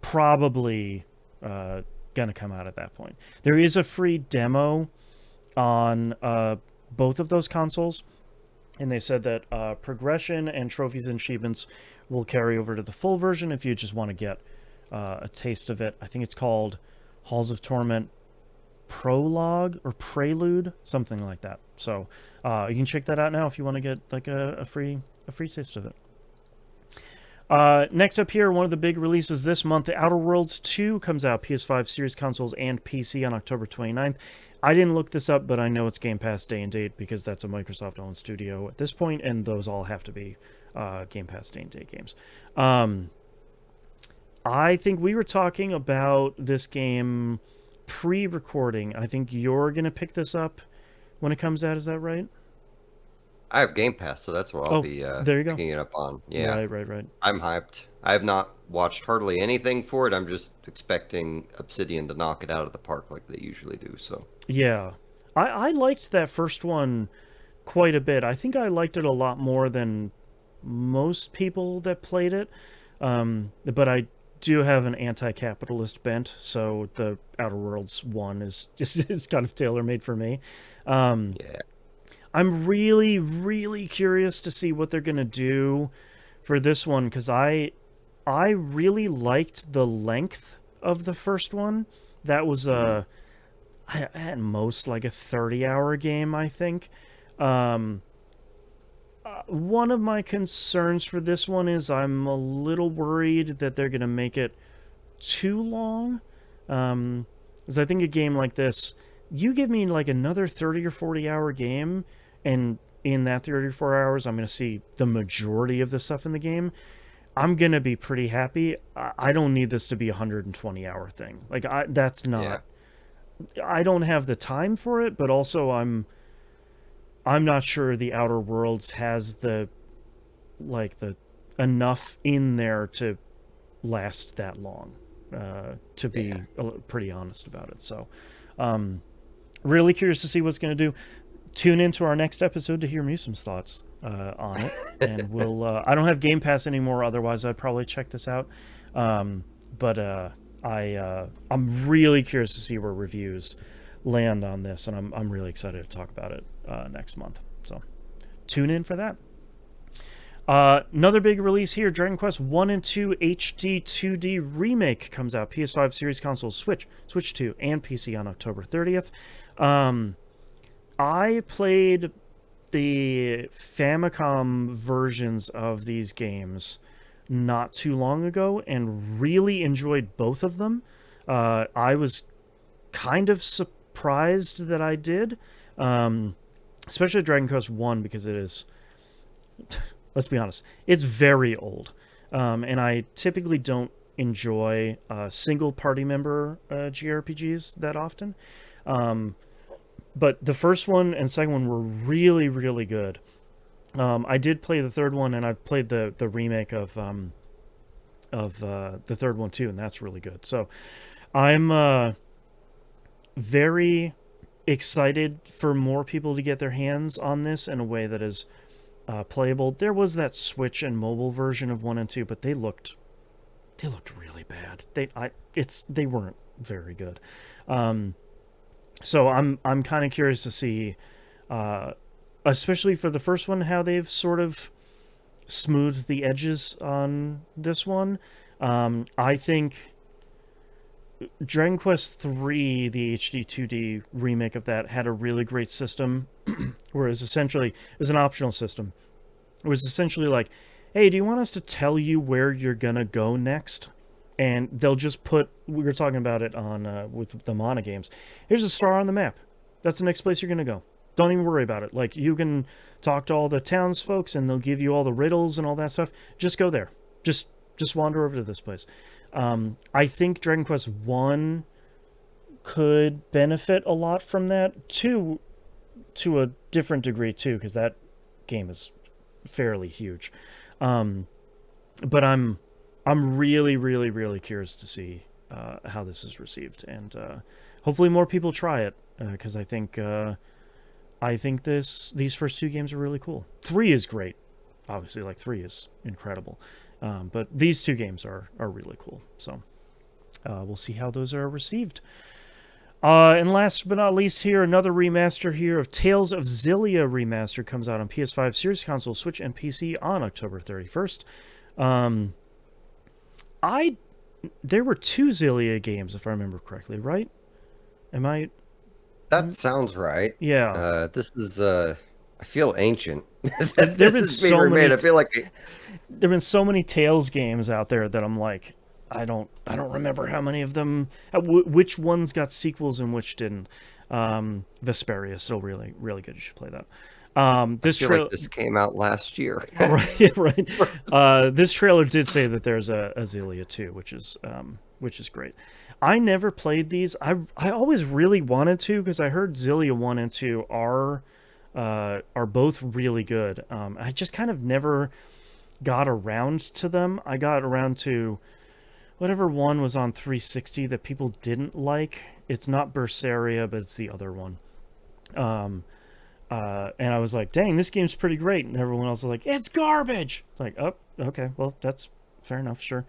probably gonna come out at that point. There is a free demo on both of those consoles, and they said that progression and trophies and achievements will carry over to the full version if you just want to get a taste of it. I think it's called Halls of Torment Prologue or Prelude, something like that. So you can check that out now if you want to get like a free taste of it. Next up here, one of the big releases this month, The Outer Worlds 2 comes out, PS5, Series consoles, and PC on October 29th. I didn't look this up, but I know it's Game Pass day and date because that's a Microsoft-owned studio at this point, and those all have to be Game Pass day and date games. I think we were talking about this game pre-recording. I think you're going to pick this up when it comes out, is that right? I have Game Pass, so that's where I'll be there you go. picking it up on. Yeah. Right. I'm hyped. I have not watched hardly anything for it. I'm just expecting Obsidian to knock it out of the park like they usually do. So yeah, I liked that first one quite a bit. I think I liked it a lot more than most people that played it. But I do have an anti-capitalist bent, so the Outer Worlds one is kind of tailor-made for me. yeah. I'm really, really curious to see what they're going to do for this one, because I really liked the length of the first one. That was at most like a 30-hour game, I think. One of my concerns for this one is I'm a little worried that they're going to make it too long. Because I think a game like this, you give me like another 30 or 40-hour game, and in that 30 or 4 hours, I'm going to see the majority of the stuff in the game. I'm going to be pretty happy. I don't need this to be a 120-hour thing. Like, that's not... Yeah. I don't have the time for it, but also I'm not sure the Outer Worlds has the enough in there to last that long, to be pretty honest about it. So, really curious to see what's going to do. Tune into our next episode to hear Musum's thoughts on it. And we'll... I don't have Game Pass anymore, otherwise I'd probably check this out. I'm really curious to see where reviews land on this, and I'm really excited to talk about it next month. So tune in for that. Another big release here, Dragon Quest 1 and 2 HD 2D Remake comes out. PS5, Series Console, Switch, Switch 2, and PC on October 30th. I played the Famicom versions of these games not too long ago and really enjoyed both of them. I was kind of surprised that I did, especially Dragon Quest 1 because it is... Let's be honest, it's very old. And I typically don't enjoy single party member JRPGs that often. But the first one and second one were really, really good. I did play the third one, and I've played the remake of the third one too, and that's really good. So I'm very excited for more people to get their hands on this in a way that is playable. There was that Switch and mobile version of 1 and 2, but they looked really bad. They weren't very good. So I'm kind of curious to see, especially for the first one, how they've sort of smoothed the edges on this one. I think Dragon Quest 3, the HD 2D remake of that, had a really great system, whereas essentially it was an optional system. It was essentially like, hey, do you want us to tell you where you're gonna go next? And they'll just put, we were talking about it on with the Mana games. Here's a star on the map. That's the next place you're gonna go. Don't even worry about it. Like, you can talk to all the townsfolk and they'll give you all the riddles and all that stuff. Just go there. Just wander over to this place. I think Dragon Quest 1 could benefit a lot from that, to a different degree too, because that game is fairly huge. But I'm really, really, really curious to see how this is received, and hopefully more people try it, because I think these first two games are really cool. 3 is great, obviously. Like, 3 is incredible. But these two games are really cool. So we'll see how those are received. And last but not least here, another remaster here of Tales of Xillia Remastered comes out on PS5, Series Console, Switch, and PC on October 31st. There were 2 Xillia games, if I remember correctly, right? That sounds right. Yeah. This is I feel ancient. There've been so many. I feel like There've been so many Tales games out there that I'm like, I don't remember how many of them, which ones got sequels and which didn't. Vesperia is still really, really good. You should play that. This came out last year. Right, right. This trailer did say that there's a Xillia 2, which is great. I never played these. I always really wanted to, because I heard Xillia 1 and 2 are both really good. I just kind of never got around to them. I got around to whatever one was on 360 that people didn't like. It's not Berseria, but it's the other one. And I was like, dang, this game's pretty great. And everyone else was like, it's garbage. It's like, oh, okay, well, that's fair enough, sure.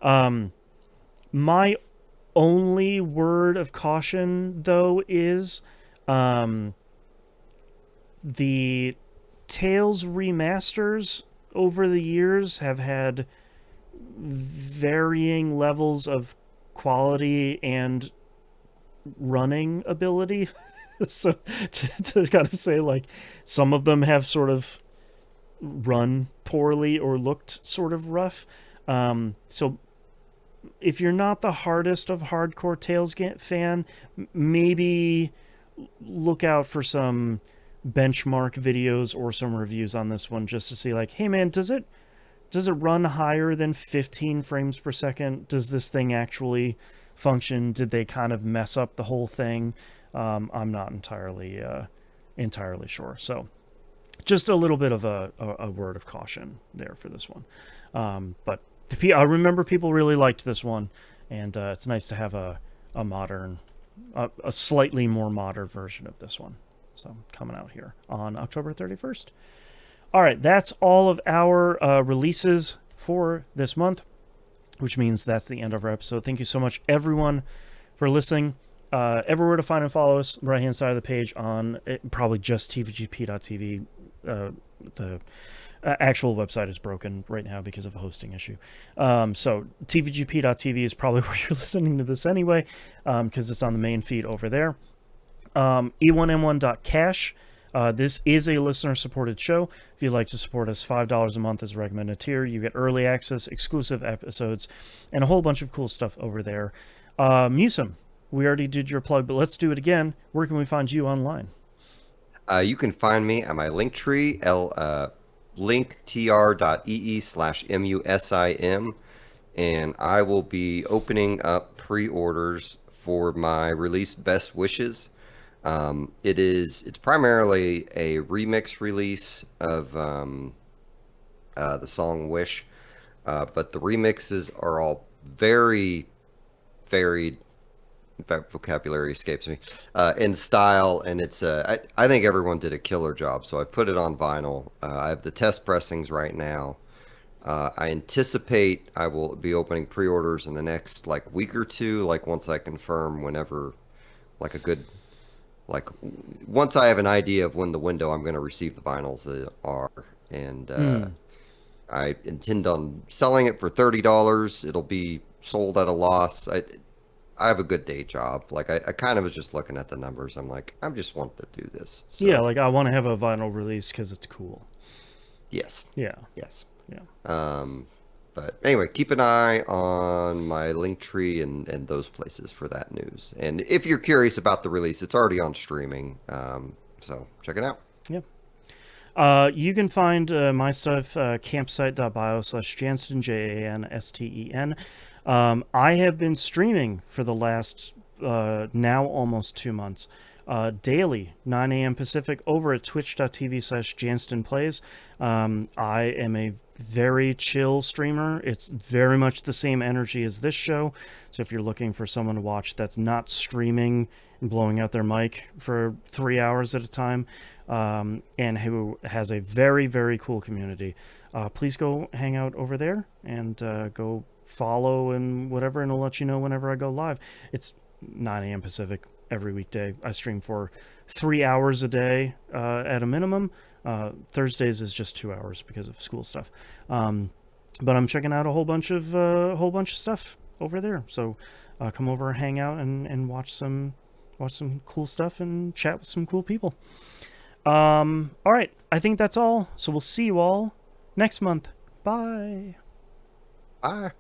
My only word of caution, though, is the Tales remasters over the years have had varying levels of quality and running ability. So to kind of say, like, some of them have sort of run poorly or looked sort of rough. So if you're not the hardest of hardcore Tales fan, maybe look out for some benchmark videos or some reviews on this one, just to see, like, hey man, does it run higher than 15 frames per second? Does this thing actually function? Did they kind of mess up the whole thing? I'm not entirely sure. So just a little bit of a word of caution there for this one. But I remember people really liked this one, and it's nice to have a modern, a slightly more modern version of this one. So coming out here on October 31st. All right, that's all of our releases for this month. which means that's the end of our episode. Thank you so much, everyone, for listening. Everywhere to find and follow us, right hand side of the page on probably just tvgp.tv. The actual website is broken right now because of a hosting issue. So tvgp.tv is probably where you're listening to this anyway, because it's on the main feed over there. e1m1.cash. This is a listener-supported show. If you'd like to support us, $5 a month is a recommended tier. You get early access, exclusive episodes, and a whole bunch of cool stuff over there. Musum, we already did your plug, but let's do it again. Where can we find you online? You can find me at my Linktree, linktr.ee/musim, and I will be opening up pre-orders for my release Best Wishes. It's primarily a remix release of the song Wish, but the remixes are all very varied. In fact, vocabulary escapes me, in style, and I think everyone did a killer job, so I've put it on vinyl. I have the test pressings right now. I anticipate I will be opening pre-orders in the next week or two, once I confirm whenever, like a good, once I have an idea of when the window I'm going to receive the vinyls are, and I intend on selling it for $30. It'll be sold at a loss. I have a good day job. I kind of was just looking at the numbers. I'm like, I just want to do this. So, Yeah, I want to have a vinyl release because it's cool. yes. Yeah. Yes. Yeah. But anyway, keep an eye on my Linktree and those places for that news. And if you're curious about the release, it's already on streaming. So check it out. Yeah. You can find my stuff, campsite.bio/Jansten, JANSTEN. I have been streaming for the last now almost 2 months, daily, 9 a.m. Pacific, over at twitch.tv/JanstonPlays. I am a very chill streamer. It's very much the same energy as this show. So if you're looking for someone to watch that's not streaming and blowing out their mic for 3 hours at a time, and who has a very, very cool community, please go hang out over there and go follow and whatever, and I'll let you know whenever I go live. It's 9 a.m. Pacific every weekday. I stream for 3 hours a day at a minimum. Thursdays is just 2 hours because of school stuff. But I'm checking out a whole bunch of stuff over there. So come over and hang out and watch some cool stuff and chat with some cool people. All right, I think that's all. So we'll see you all next month. Bye. Bye.